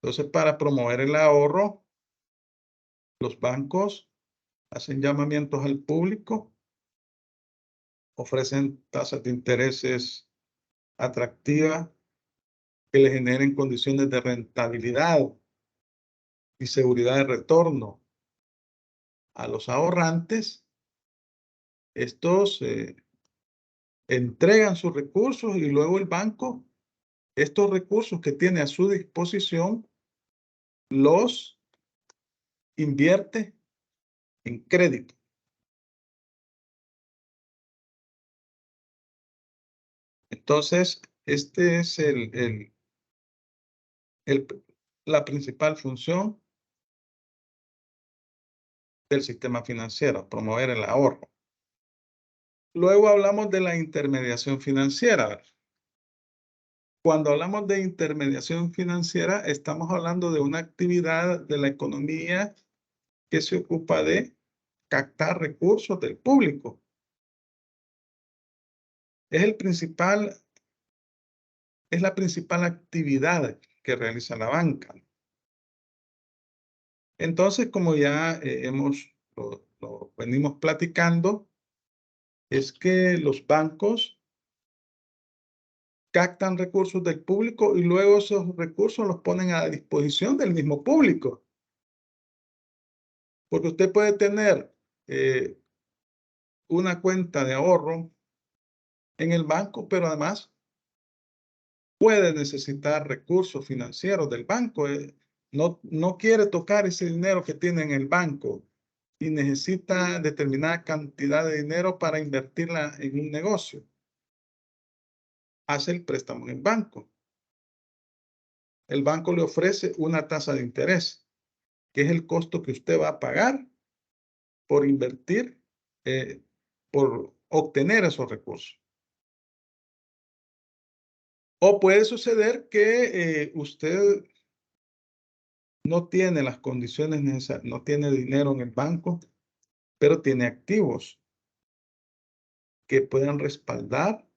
Entonces, para promover el ahorro, los bancos hacen llamamientos al público, ofrecen tasas de intereses atractivas que le generen condiciones de rentabilidad y seguridad de retorno a los ahorrantes. Estos entregan sus recursos y luego el banco, estos recursos que tiene a su disposición, los invierte en crédito. Entonces, este es la principal función del sistema financiero, promover el ahorro. Luego hablamos de la intermediación financiera. Cuando hablamos de intermediación financiera, estamos hablando de una actividad de la economía que se ocupa de captar recursos del público. Es la principal actividad que realiza la banca. Entonces, como ya lo venimos platicando, es que los bancos captan recursos del público y luego esos recursos los ponen a disposición del mismo público. Porque usted puede tener una cuenta de ahorro en el banco, pero además puede necesitar recursos financieros del banco. No quiere tocar ese dinero que tiene en el banco y necesita determinada cantidad de dinero para invertirla en un negocio. Hace el préstamo en el banco. El banco le ofrece una tasa de interés, que es el costo que usted va a pagar por invertir, por obtener esos recursos. O puede suceder que usted no tiene las condiciones necesarias, no tiene dinero en el banco, pero tiene activos que puedan respaldar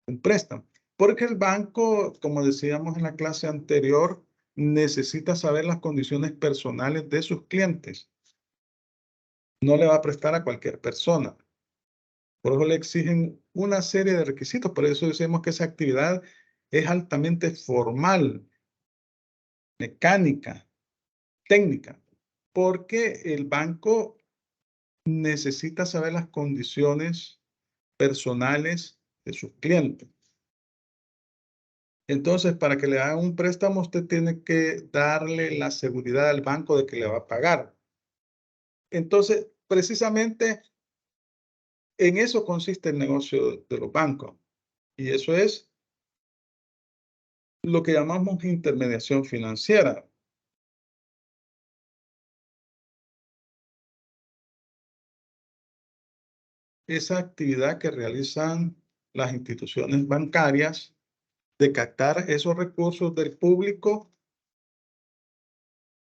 un préstamo. Porque el banco, como decíamos en la clase anterior, necesita saber las condiciones personales de sus clientes. No le va a prestar a cualquier persona. Por eso le exigen una serie de requisitos. Por eso decimos que esa actividad es altamente formal, mecánica, técnica, porque el banco necesita saber las condiciones personales de sus clientes. Entonces, para que le hagan un préstamo, usted tiene que darle la seguridad al banco de que le va a pagar. Entonces, precisamente en eso consiste el negocio de los bancos. Y eso es lo que llamamos intermediación financiera. Esa actividad que realizan las instituciones bancarias de captar esos recursos del público,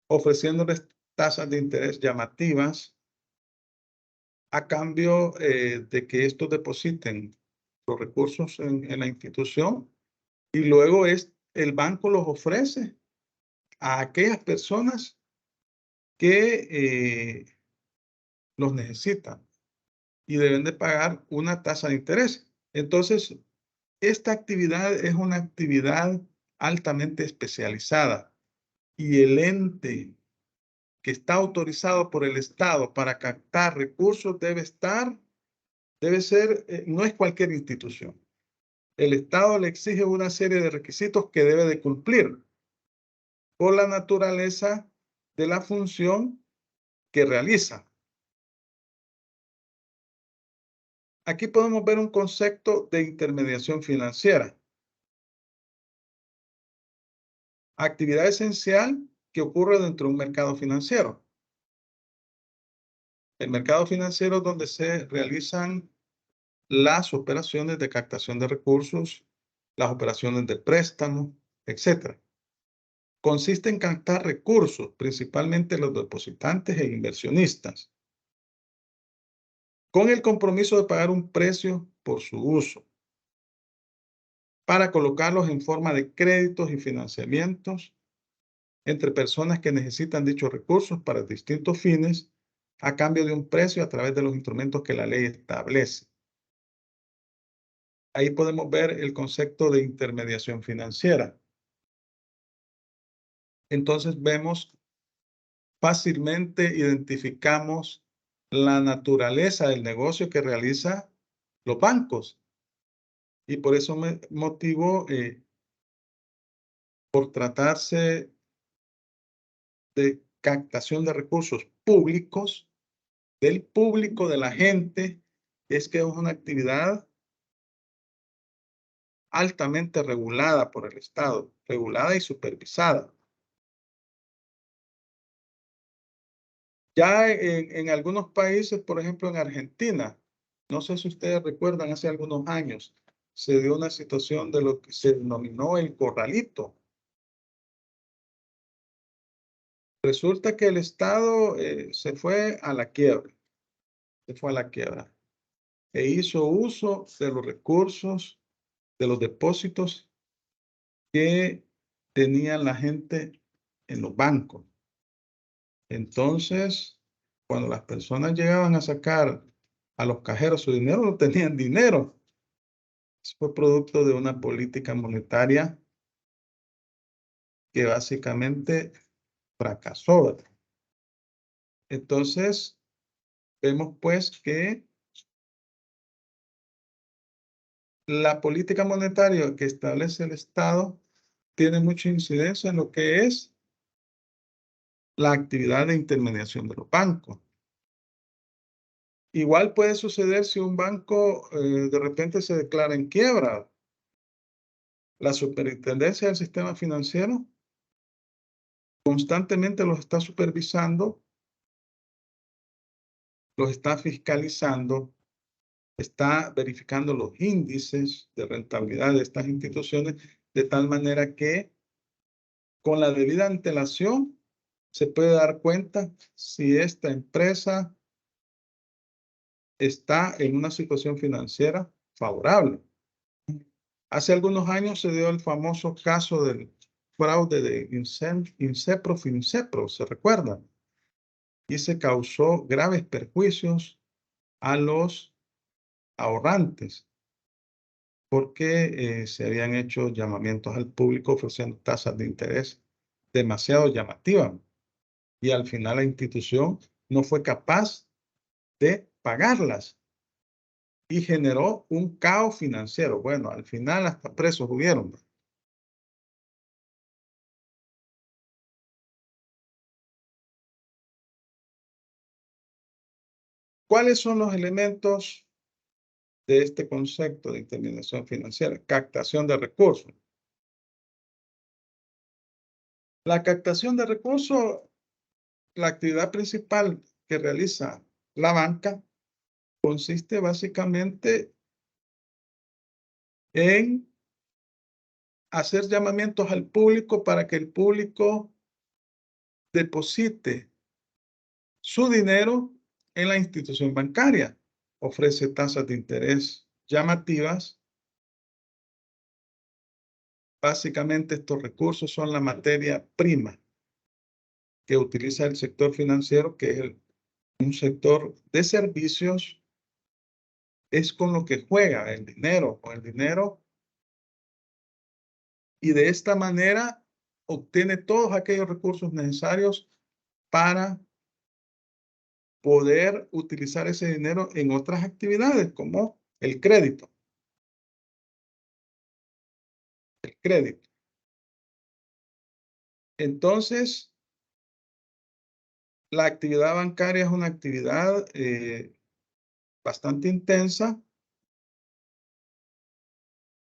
ofreciéndoles tasas de interés llamativas a cambio de que estos depositen los recursos en la institución y luego el banco los ofrece a aquellas personas que los necesitan y deben de pagar una tasa de interés. Entonces, esta actividad es una actividad altamente especializada y el ente que está autorizado por el Estado para captar recursos debe ser, no es cualquier institución. El Estado le exige una serie de requisitos que debe de cumplir por la naturaleza de la función que realiza. Aquí podemos ver un concepto de intermediación financiera. Actividad esencial que ocurre dentro de un mercado financiero. El mercado financiero es donde se realizan las operaciones de captación de recursos, las operaciones de préstamo, etc. Consiste en captar recursos, principalmente los depositantes e inversionistas, con el compromiso de pagar un precio por su uso, para colocarlos en forma de créditos y financiamientos entre personas que necesitan dichos recursos para distintos fines a cambio de un precio a través de los instrumentos que la ley establece. Ahí podemos ver el concepto de intermediación financiera. Entonces vemos, fácilmente identificamos la naturaleza del negocio que realizan los bancos. Y por eso me motivo, por tratarse de captación de recursos públicos, del público, de la gente, es que es una actividad altamente regulada por el Estado, regulada y supervisada. Ya en algunos países, por ejemplo en Argentina, no sé si ustedes recuerdan, hace algunos años se dio una situación de lo que se denominó el corralito. Resulta que el Estado se fue a la quiebra, e hizo uso de los recursos, de los depósitos que tenían la gente en los bancos. Entonces, cuando las personas llegaban a sacar a los cajeros su dinero, no tenían dinero. Fue producto de una política monetaria que básicamente fracasó, ¿verdad? Entonces, vemos pues que la política monetaria que establece el Estado tiene mucha incidencia en lo que es la actividad de intermediación de los bancos. Igual puede suceder si un banco de repente se declara en quiebra. La superintendencia del sistema financiero constantemente los está supervisando, los está fiscalizando, está verificando los índices de rentabilidad de estas instituciones, de tal manera que con la debida antelación se puede dar cuenta si esta empresa está en una situación financiera favorable. Hace algunos años se dio el famoso caso del fraude de Incepro, ¿se recuerdan? Y se causó graves perjuicios a los ahorrantes porque se habían hecho llamamientos al público ofreciendo tasas de interés demasiado llamativas y al final la institución no fue capaz de pagarlas y generó un caos financiero. Bueno, al final hasta presos hubieron. ¿Cuáles son los elementos de este concepto de intermediación financiera? Captación de recursos. La captación de recursos, la actividad principal que realiza la banca consiste básicamente en hacer llamamientos al público para que el público deposite su dinero en la institución bancaria. Ofrece tasas de interés llamativas. Básicamente estos recursos son la materia prima que utiliza el sector financiero, que es un sector de servicios, es con lo que juega el dinero, con el dinero, y de esta manera obtiene todos aquellos recursos necesarios para poder utilizar ese dinero en otras actividades, como el crédito. El crédito. Entonces, la actividad bancaria es una actividad bastante intensa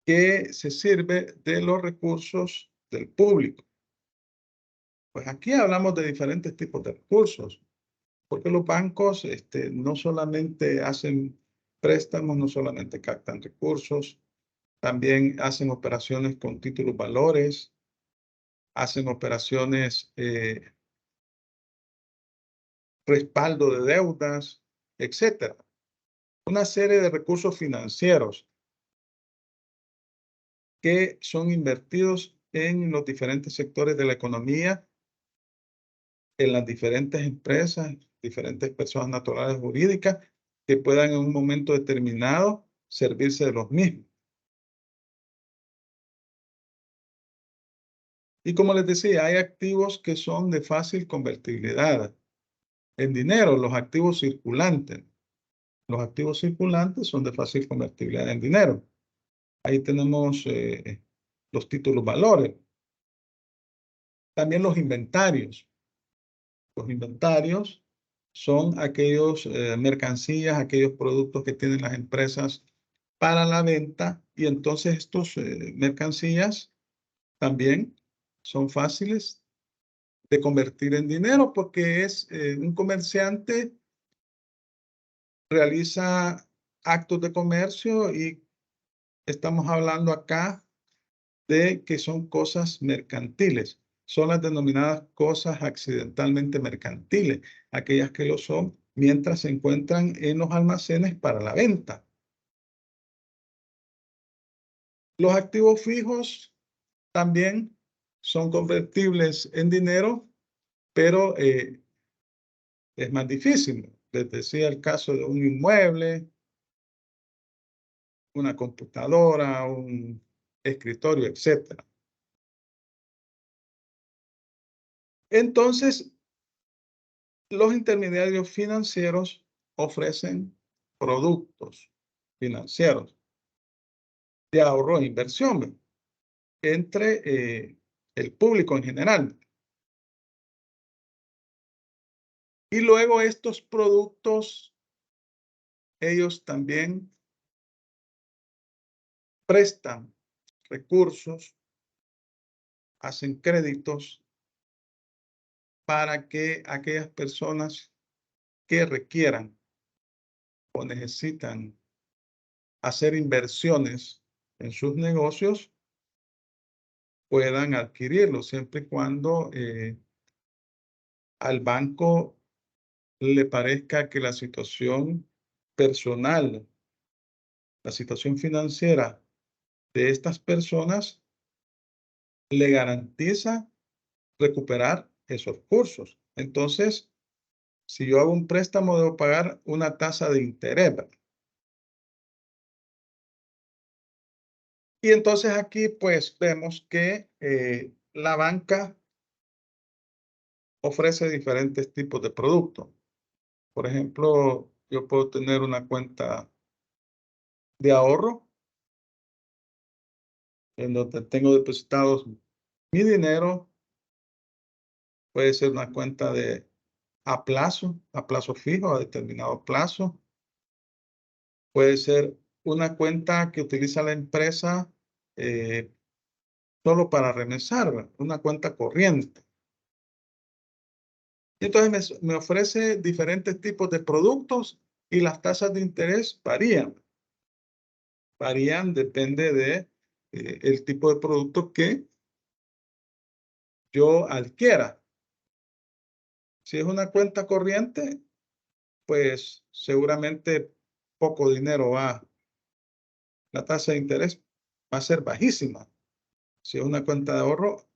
que se sirve de los recursos del público. Pues aquí hablamos de diferentes tipos de recursos, porque los bancos no solamente hacen préstamos, no solamente captan recursos, también hacen operaciones con títulos valores, hacen operaciones respaldo de deudas, etcétera. Una serie de recursos financieros que son invertidos en los diferentes sectores de la economía, en las diferentes empresas, diferentes personas naturales jurídicas que puedan en un momento determinado servirse de los mismos. Y como les decía, hay activos que son de fácil convertibilidad en dinero, los activos circulantes. Los activos circulantes son de fácil convertibilidad en dinero. Ahí tenemos los títulos valores. También los inventarios. Los inventarios son aquellos mercancías, aquellos productos que tienen las empresas para la venta, y entonces estos mercancías también son fáciles de convertir en dinero porque es un comerciante realiza actos de comercio y estamos hablando acá de que son cosas mercantiles. Son las denominadas cosas accidentalmente mercantiles, aquellas que lo son mientras se encuentran en los almacenes para la venta. Los activos fijos también son convertibles en dinero, pero es más difícil. Les decía el caso de un inmueble, una computadora, un escritorio, etc. Entonces, los intermediarios financieros ofrecen productos financieros de ahorro e inversión entre el público en general. Y luego estos productos, ellos también prestan recursos, hacen créditos para que aquellas personas que requieran o necesitan hacer inversiones en sus negocios puedan adquirirlo, siempre y cuando al banco le parezca que la situación personal, la situación financiera de estas personas le garantiza recuperar esos cursos. Entonces, si yo hago un préstamo, debo pagar una tasa de interés, ¿verdad? Y entonces aquí pues vemos que la banca ofrece diferentes tipos de productos. Por ejemplo, yo puedo tener una cuenta de ahorro en donde tengo depositados mi dinero. Puede ser una cuenta a plazo fijo, a determinado plazo. Puede ser una cuenta que utiliza la empresa solo para remesar, ¿verdad? Una cuenta corriente. Y entonces me ofrece diferentes tipos de productos y las tasas de interés varían. Varían, depende de el tipo de producto que yo adquiera. Si es una cuenta corriente, pues seguramente poco dinero va. La tasa de interés va a ser bajísima. Si es una cuenta de ahorro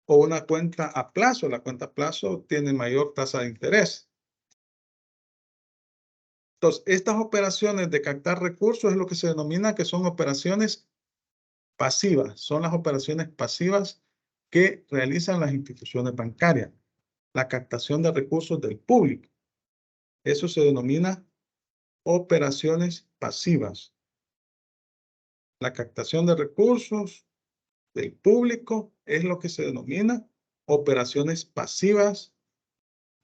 o una cuenta a plazo, la cuenta a plazo tiene mayor tasa de interés. Entonces, estas operaciones de captar recursos es lo que se denomina que son operaciones pasivas. Son las operaciones pasivas que realizan las instituciones bancarias. La captación de recursos del público. Eso se denomina operaciones pasivas. La captación de recursos del público es lo que se denomina operaciones pasivas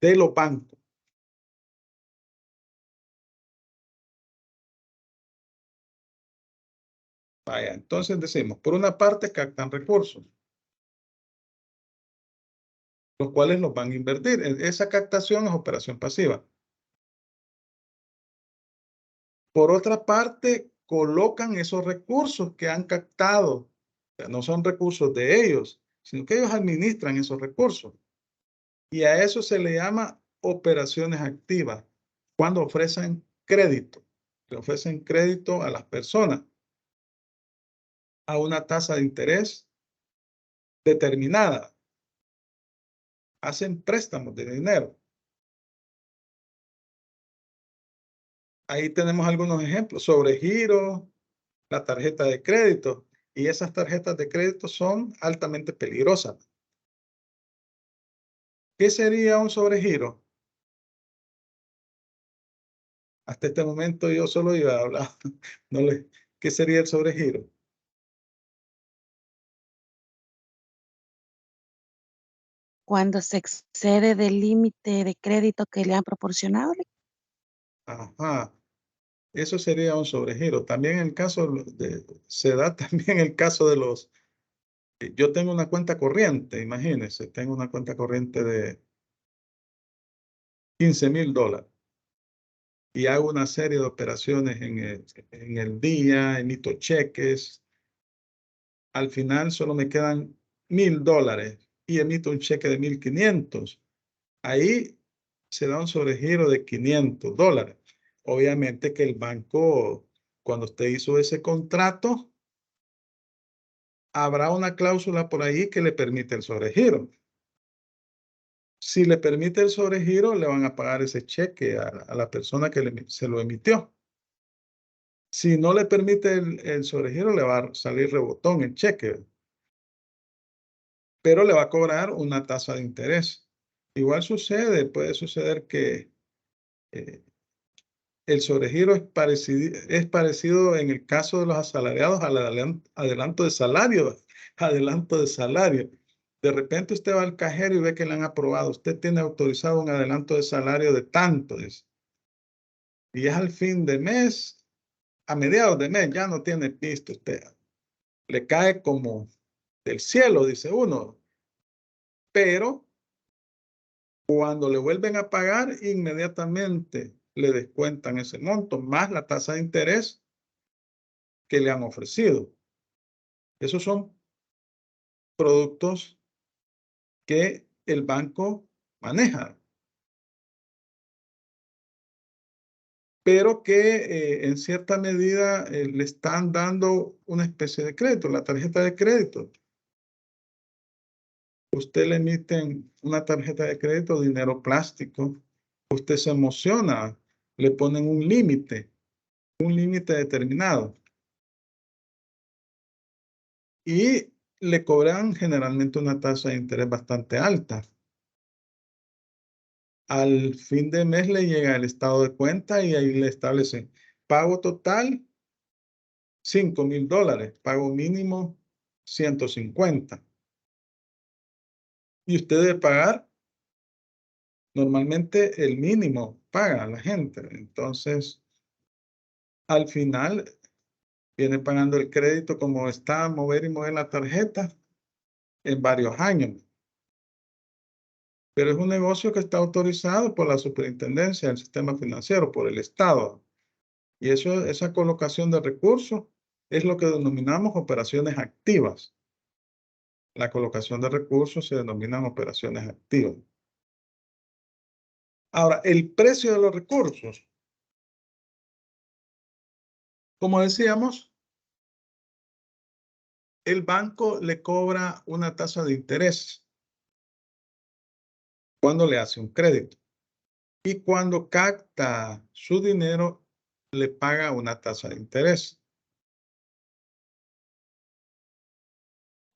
de los bancos. Vaya, entonces decimos, por una parte captan recursos, los cuales los van a invertir. Esa captación es operación pasiva. Por otra parte, colocan esos recursos que han captado. O sea, no son recursos de ellos, sino que ellos administran esos recursos. Y a eso se le llama operaciones activas, cuando ofrecen crédito. Le ofrecen crédito a las personas a una tasa de interés determinada. Hacen préstamos de dinero. Ahí tenemos algunos ejemplos. Sobregiro, la tarjeta de crédito. Y esas tarjetas de crédito son altamente peligrosas. ¿Qué sería un sobregiro? Hasta este momento yo solo iba a hablar. ¿Qué sería el sobregiro? Cuando se excede del límite de crédito que le han proporcionado. Ajá. Eso sería un sobregiro. También en el caso se da también el caso de los... Yo tengo una cuenta corriente, imagínense, tengo una cuenta corriente de $15,000 y hago una serie de operaciones en el día, emito cheques. Al final solo me quedan $1,000 y emito un cheque de 1,500. Ahí se da un sobregiro de $500. Obviamente que el banco, cuando usted hizo ese contrato, habrá una cláusula por ahí que le permite el sobregiro. Si le permite el sobregiro, le van a pagar ese cheque a la persona que se lo emitió. Si no le permite el sobregiro, le va a salir rebotón el cheque, pero le va a cobrar una tasa de interés. Igual puede suceder que el sobregiro es parecido en el caso de los asalariados al adelanto de salario. Adelanto de salario. De repente usted va al cajero y ve que le han aprobado. Usted tiene autorizado un adelanto de salario de tanto. Y es al fin de mes, a mediados de mes, ya no tiene pisto usted. Le cae como del cielo, dice uno. Pero cuando le vuelven a pagar, inmediatamente le descuentan ese monto, más la tasa de interés que le han ofrecido. Esos son productos que el banco maneja, pero que en cierta medida le están dando una especie de crédito, la tarjeta de crédito. Usted le emiten una tarjeta de crédito, dinero plástico, usted se emociona, le ponen un límite determinado. Y le cobran generalmente una tasa de interés bastante alta. Al fin de mes le llega el estado de cuenta y ahí le establecen pago total $5,000, pago mínimo 150. Y usted debe pagar, normalmente el mínimo paga a la gente. Entonces, al final viene pagando el crédito como está mover y mover la tarjeta en varios años. Pero es un negocio que está autorizado por la Superintendencia del Sistema Financiero, por el Estado. Y esa colocación de recursos es lo que denominamos operaciones activas. La colocación de recursos se denominan operaciones activas. Ahora, el precio de los recursos. Como decíamos, el banco le cobra una tasa de interés cuando le hace un crédito. Y cuando capta su dinero, le paga una tasa de interés.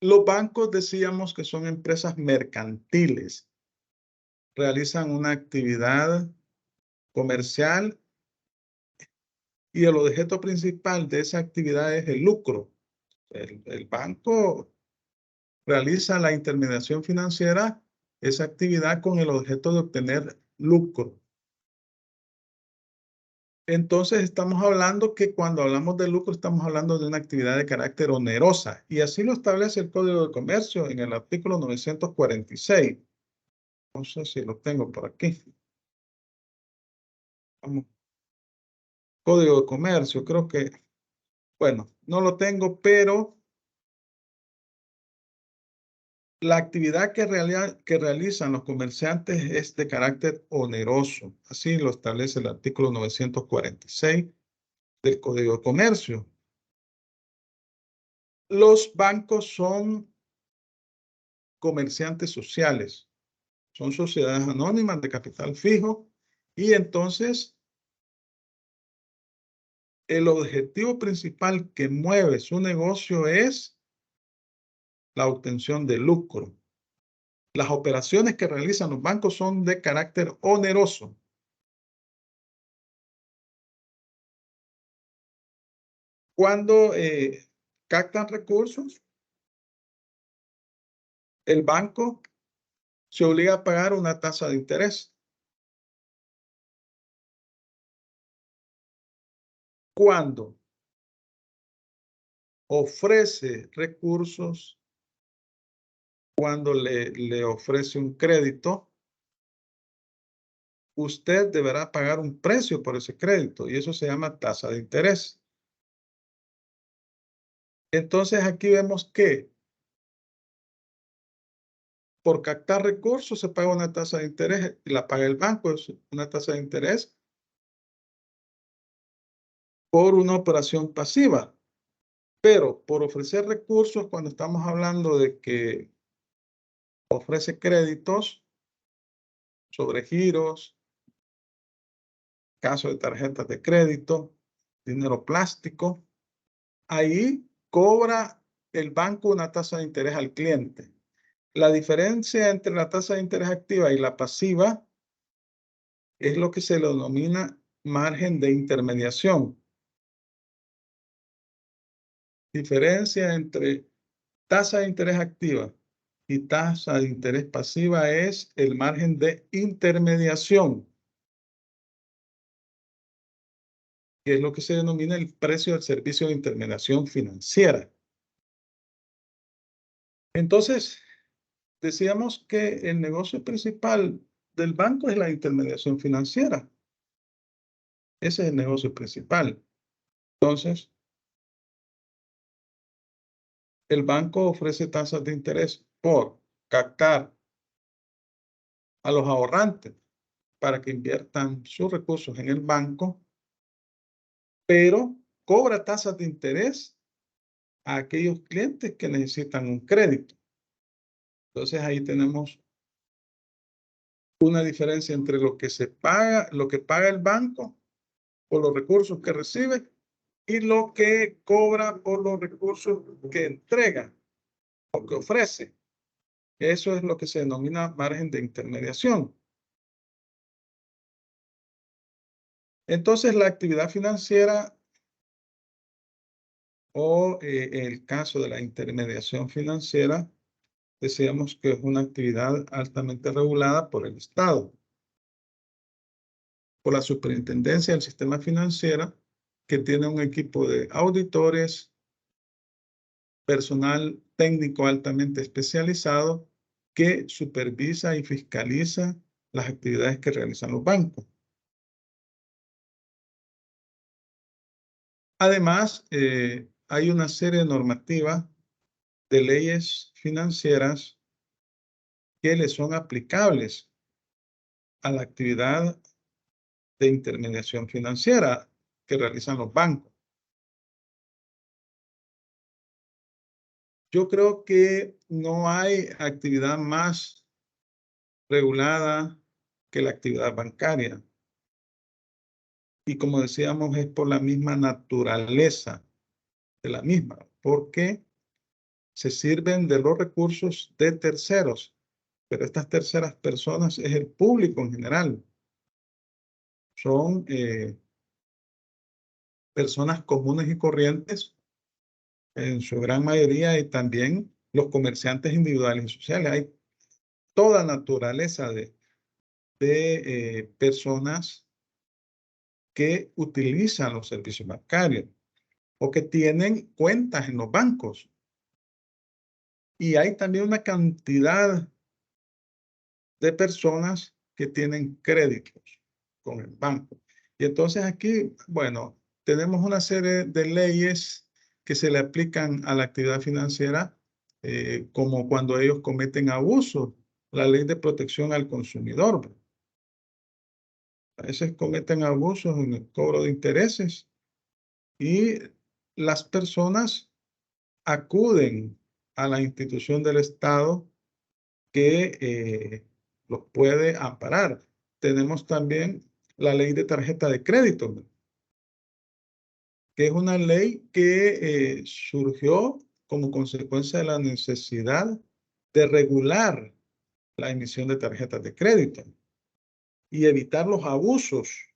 Los bancos decíamos que son empresas mercantiles. Realizan una actividad comercial y el objeto principal de esa actividad es el lucro. El banco realiza la intermediación financiera, esa actividad con el objeto de obtener lucro. Entonces estamos hablando que cuando hablamos de lucro estamos hablando de una actividad de carácter onerosa y así lo establece el Código de Comercio en el artículo 946. No sé si lo tengo por aquí. Vamos. Código de Comercio, creo que, bueno, no lo tengo, pero la actividad que realizan los comerciantes es de carácter oneroso. Así lo establece el artículo 946 del Código de Comercio. Los bancos son comerciantes sociales. Son sociedades anónimas de capital fijo y entonces el objetivo principal que mueve su negocio es la obtención de lucro. Las operaciones que realizan los bancos son de carácter oneroso. Cuando captan recursos, el banco se obliga a pagar una tasa de interés. Cuando ofrece recursos, cuando le ofrece un crédito, usted deberá pagar un precio por ese crédito y eso se llama tasa de interés. Entonces aquí vemos que por captar recursos se paga una tasa de interés y la paga el banco, es una tasa de interés por una operación pasiva. Pero por ofrecer recursos, cuando estamos hablando de que ofrece créditos, sobregiros, caso de tarjetas de crédito, dinero plástico. Ahí cobra el banco una tasa de interés al cliente. La diferencia entre la tasa de interés activa y la pasiva es lo que se le denomina margen de intermediación. Diferencia entre tasa de interés activa y tasa de interés pasiva es el margen de intermediación, que es lo que se denomina el precio del servicio de intermediación financiera. Entonces, decíamos que el negocio principal del banco es la intermediación financiera. Ese es el negocio principal. Entonces, el banco ofrece tasas de interés por captar a los ahorrantes para que inviertan sus recursos en el banco, pero cobra tasas de interés a aquellos clientes que necesitan un crédito. Entonces ahí tenemos una diferencia entre lo que se paga, lo que paga el banco por los recursos que recibe y lo que cobra por los recursos que entrega o que ofrece. Eso es lo que se denomina margen de intermediación. Entonces, la actividad financiera o el caso de la intermediación financiera, decíamos que es una actividad altamente regulada por el Estado, por la Superintendencia del Sistema Financiero, que tiene un equipo de auditores, personal técnico altamente especializado que supervisa y fiscaliza las actividades que realizan los bancos. Además, hay una serie de normativas de leyes financieras que le son aplicables a la actividad de intermediación financiera que realizan los bancos. Yo creo que no hay actividad más regulada que la actividad bancaria. Y como decíamos, es por la misma naturaleza de la misma, porque se sirven de los recursos de terceros, pero estas terceras personas es el público en general. Son personas comunes y corrientes, en su gran mayoría, y también los comerciantes individuales y sociales. Hay toda naturaleza de personas que utilizan los servicios bancarios o que tienen cuentas en los bancos. Y hay también una cantidad de personas que tienen créditos con el banco. Y entonces aquí, bueno, tenemos una serie de leyes que se le aplican a la actividad financiera, como cuando ellos cometen abusos, la ley de protección al consumidor. A veces cometen abusos en el cobro de intereses y las personas acuden a la institución del Estado que los puede amparar. Tenemos también la ley de tarjeta de crédito, que es una ley que surgió como consecuencia de la necesidad de regular la emisión de tarjetas de crédito y evitar los abusos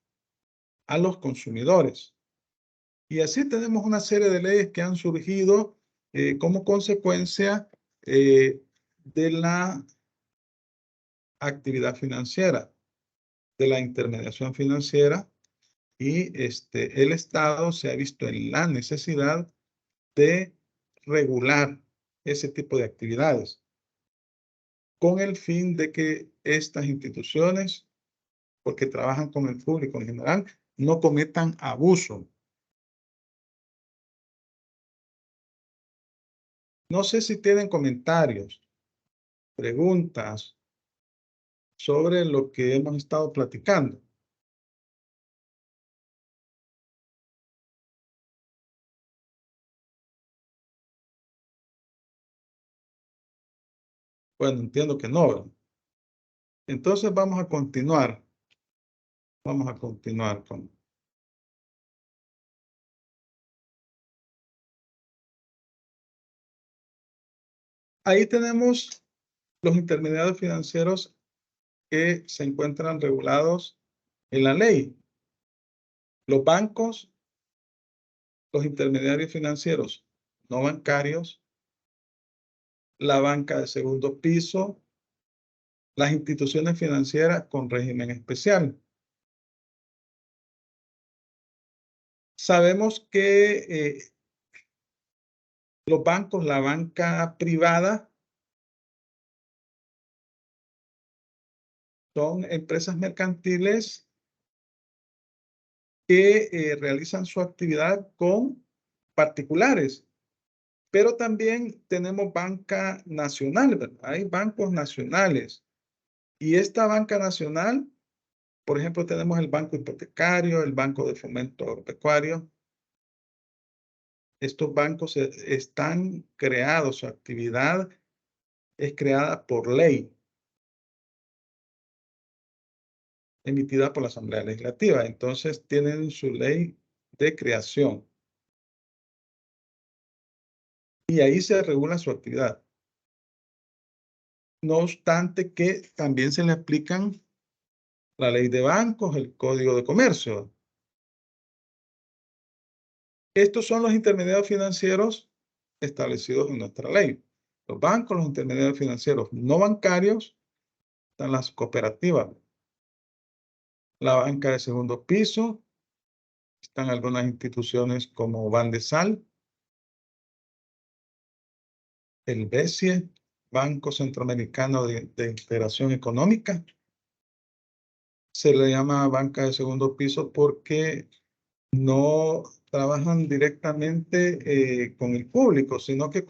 a los consumidores. Y así tenemos una serie de leyes que han surgido como consecuencia de la actividad financiera, de la intermediación financiera, y el Estado se ha visto en la necesidad de regular ese tipo de actividades con el fin de que estas instituciones, porque trabajan con el público en general, no cometan abuso. No sé si tienen comentarios, preguntas sobre lo que hemos estado platicando. Bueno, entiendo que no, ¿verdad? Entonces vamos a continuar. Vamos a continuar con Ahí tenemos los intermediarios financieros que se encuentran regulados en la ley. Los bancos, los intermediarios financieros no bancarios, la banca de segundo piso, las instituciones financieras con régimen especial. Sabemos que los bancos, la banca privada, son empresas mercantiles que realizan su actividad con particulares. Pero también tenemos banca nacional, ¿verdad? Hay bancos nacionales. Y esta banca nacional, por ejemplo, tenemos el Banco Hipotecario, el Banco de Fomento Agropecuario. Estos bancos están creados, su actividad es creada por ley, emitida por la Asamblea Legislativa. Entonces, tienen su ley de creación. Y ahí se regula su actividad. No obstante que también se le aplican la ley de bancos, el Código de Comercio. Estos son los intermediarios financieros establecidos en nuestra ley. Los bancos, los intermediarios financieros no bancarios, están las cooperativas, la banca de segundo piso, están algunas instituciones como Bandesal, el BESIE, Banco Centroamericano de Integración Económica. Se le llama banca de segundo piso porque no trabajan directamente con el público, sino que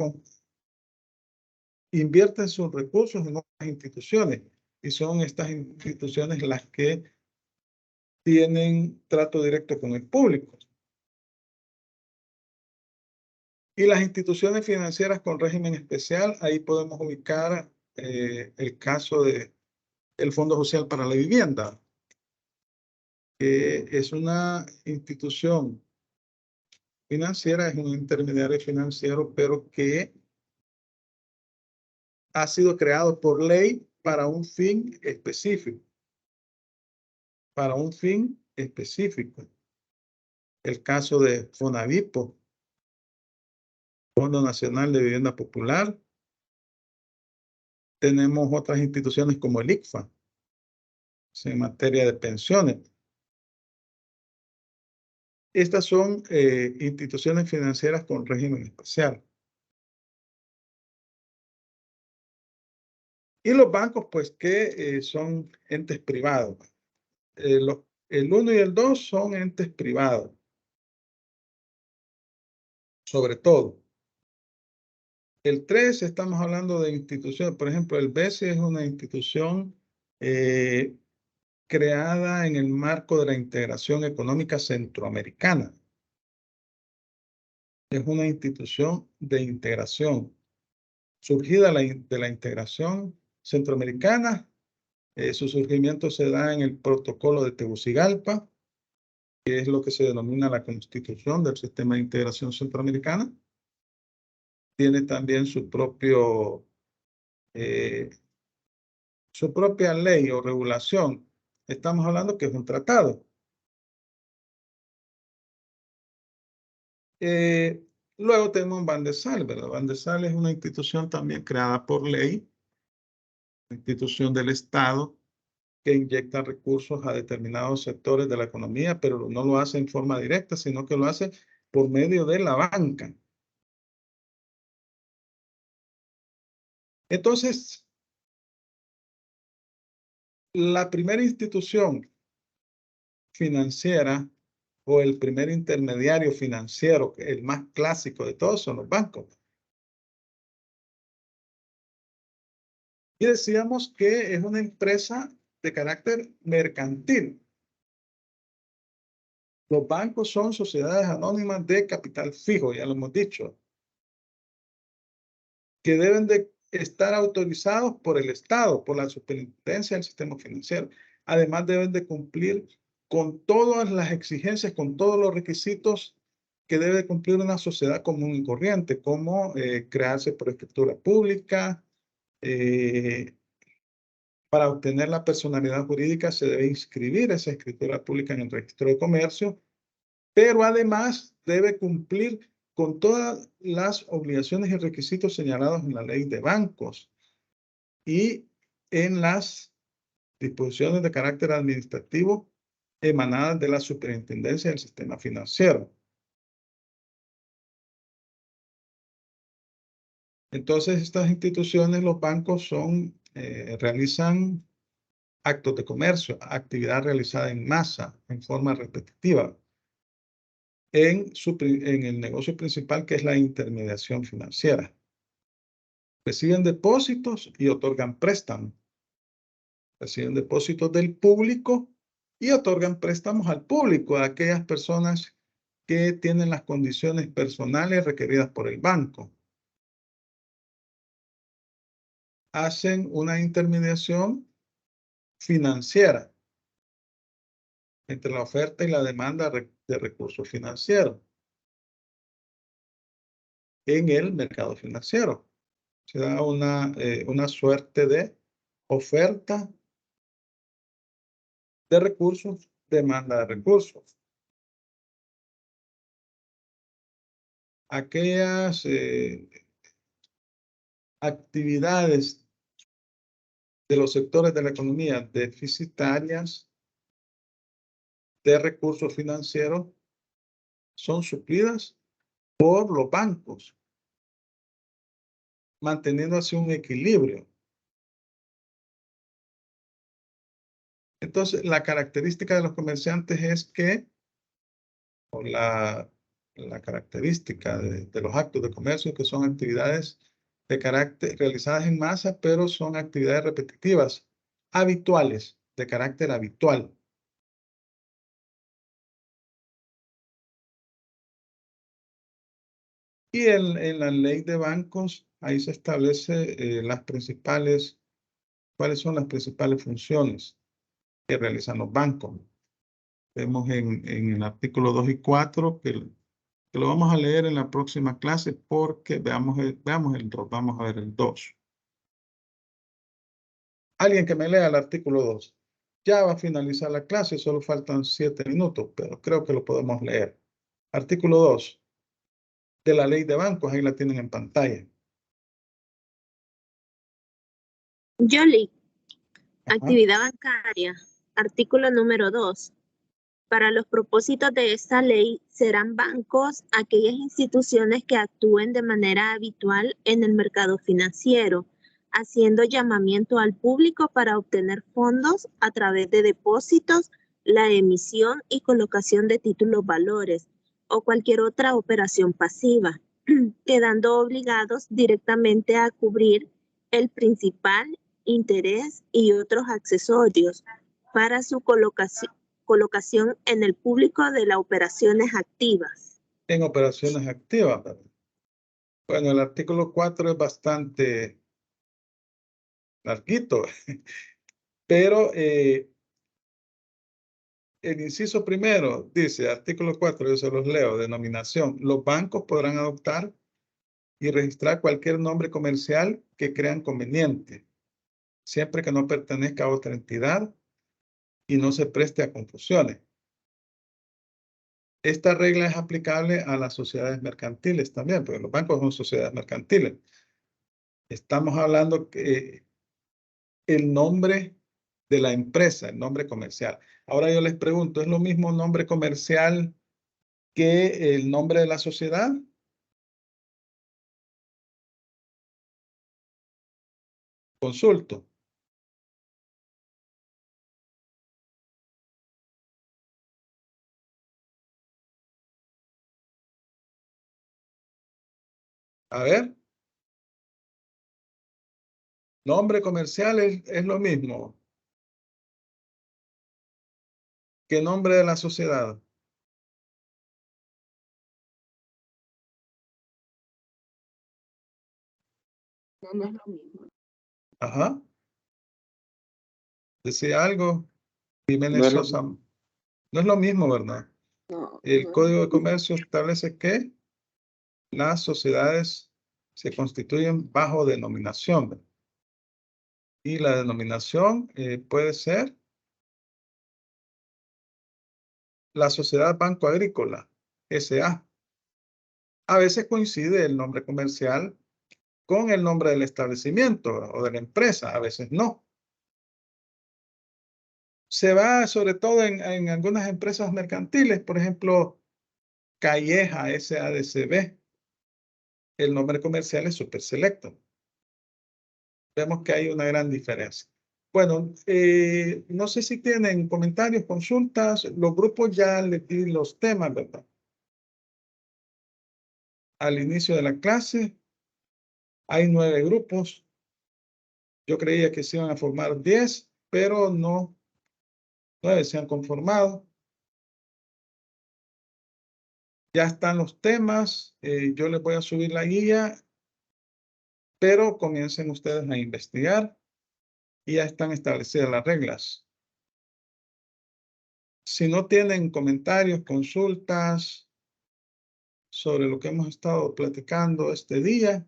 invierten sus recursos en otras instituciones. Y son estas instituciones las que tienen trato directo con el público. Y las instituciones financieras con régimen especial, ahí podemos ubicar el caso del Fondo Social para la Vivienda, que es una institución financiera, es un intermediario financiero, pero que ha sido creado por ley para un fin específico. Para un fin específico. El caso de Fonavipo, Fondo Nacional de Vivienda Popular. Tenemos otras instituciones como el ICFA, en materia de pensiones. Estas son instituciones financieras con régimen especial. Y los bancos, pues, que son entes privados. El 1 y el 2 son entes privados. Sobre todo. El 3 estamos hablando de instituciones. Por ejemplo, el BESI es una institución creada en el marco de la integración económica centroamericana. Es una institución de integración, surgida de la integración centroamericana. Su surgimiento se da en el protocolo de Tegucigalpa, que es lo que se denomina la Constitución del Sistema de Integración Centroamericana. Tiene también su propia ley o regulación. Estamos hablando que es un tratado. Luego tenemos Bandesal, ¿verdad? Bandesal es una institución también creada por ley, una institución del Estado que inyecta recursos a determinados sectores de la economía, pero no lo hace en forma directa, sino que lo hace por medio de la banca. Entonces, la primera institución financiera o el primer intermediario financiero, el más clásico de todos, son los bancos. Y decíamos que es una empresa de carácter mercantil. Los bancos son sociedades anónimas de capital fijo, ya lo hemos dicho, que deben de estar autorizados por el Estado, por la Superintendencia del Sistema Financiero. Además, deben de cumplir con todas las exigencias, con todos los requisitos que debe cumplir una sociedad común y corriente, como crearse por escritura pública. Para obtener la personalidad jurídica se debe inscribir esa escritura pública en el registro de comercio, pero además debe cumplir con todas las obligaciones y requisitos señalados en la ley de bancos y en las disposiciones de carácter administrativo emanadas de la Superintendencia del Sistema Financiero. Entonces, estas instituciones, los bancos realizan actos de comercio, actividad realizada en masa, en forma repetitiva, en el negocio principal, que es la intermediación financiera. Reciben depósitos y otorgan préstamos. Reciben depósitos del público y otorgan préstamos al público, a aquellas personas que tienen las condiciones personales requeridas por el banco. Hacen una intermediación financiera entre la oferta y la demanda de recursos financieros en el mercado financiero. Se da una suerte de oferta de recursos, demanda de recursos. Aquellas actividades de los sectores de la economía deficitarias de recursos financieros son suplidas por los bancos, manteniendo así un equilibrio. Entonces, la característica de los comerciantes es que, o la característica de los actos de comercio, que son actividades de carácter realizadas en masa, pero son actividades repetitivas, habituales, de carácter habitual. Y en la ley de bancos, ahí se establece cuáles son las principales funciones que realizan los bancos. Vemos en el artículo 2 y 4 que lo vamos a leer en la próxima clase, porque veamos el 2, vamos a ver el 2. Alguien que me lea el artículo 2. Ya va a finalizar la clase, solo faltan 7 minutos, pero creo que lo podemos leer. Artículo 2 de la ley de bancos, ahí la tienen en pantalla. Yoli, Ajá. actividad bancaria, artículo número 2. Para los propósitos de esta ley serán bancos aquellas instituciones que actúen de manera habitual en el mercado financiero, haciendo llamamiento al público para obtener fondos a través de depósitos, la emisión y colocación de títulos valores o cualquier otra operación pasiva, quedando obligados directamente a cubrir el principal, interés y otros accesorios para su colocación en el público de las operaciones activas. En operaciones activas, ¿verdad? Bueno, el artículo 4 es bastante larguito, pero el inciso primero dice, artículo 4, yo se los leo, denominación. Los bancos podrán adoptar y registrar cualquier nombre comercial que crean conveniente, siempre que no pertenezca a otra entidad y no se preste a confusiones. Esta regla es aplicable a las sociedades mercantiles también, porque los bancos son sociedades mercantiles. Estamos hablando que el nombre de la empresa, el nombre comercial. Ahora yo les pregunto, ¿es lo mismo nombre comercial que el nombre de la sociedad? Consulto. A ver. Nombre comercial es lo mismo que nombre de la sociedad. No es lo mismo. Ajá. Decía algo. Jiménez No es lo Sosa. No es lo mismo, ¿verdad? No, El no es Código lo de Comercio establece que las sociedades se constituyen bajo denominación, ¿verdad? Y la denominación puede ser la Sociedad Banco Agrícola, S.A. A veces coincide el nombre comercial con el nombre del establecimiento o de la empresa, a veces no. Se va sobre todo en algunas empresas mercantiles, por ejemplo, Calleja S.A.D.C.B. El nombre comercial es Super Selecto. Vemos que hay una gran diferencia. Bueno, no sé si tienen comentarios, consultas. Los grupos ya les di los temas, ¿verdad? Al inicio de la clase hay 9 grupos. Yo creía que se iban a formar 10, pero no. 9 se han conformado. Ya están los temas. Yo les voy a subir la guía, pero comiencen ustedes a investigar y ya están establecidas las reglas. Si no tienen comentarios, consultas sobre lo que hemos estado platicando este día,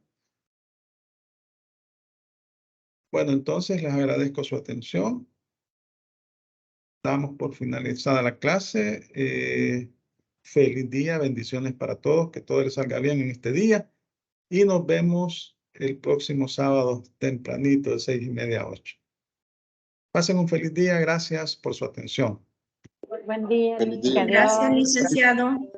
bueno, entonces les agradezco su atención. Damos por finalizada la clase. Feliz día, bendiciones para todos, que todo les salga bien en este día y nos vemos el próximo sábado tempranito de 6:30 a 8. Pasen un feliz día, gracias por su atención. Buen día. Feliz día. Adiós. Gracias, licenciado.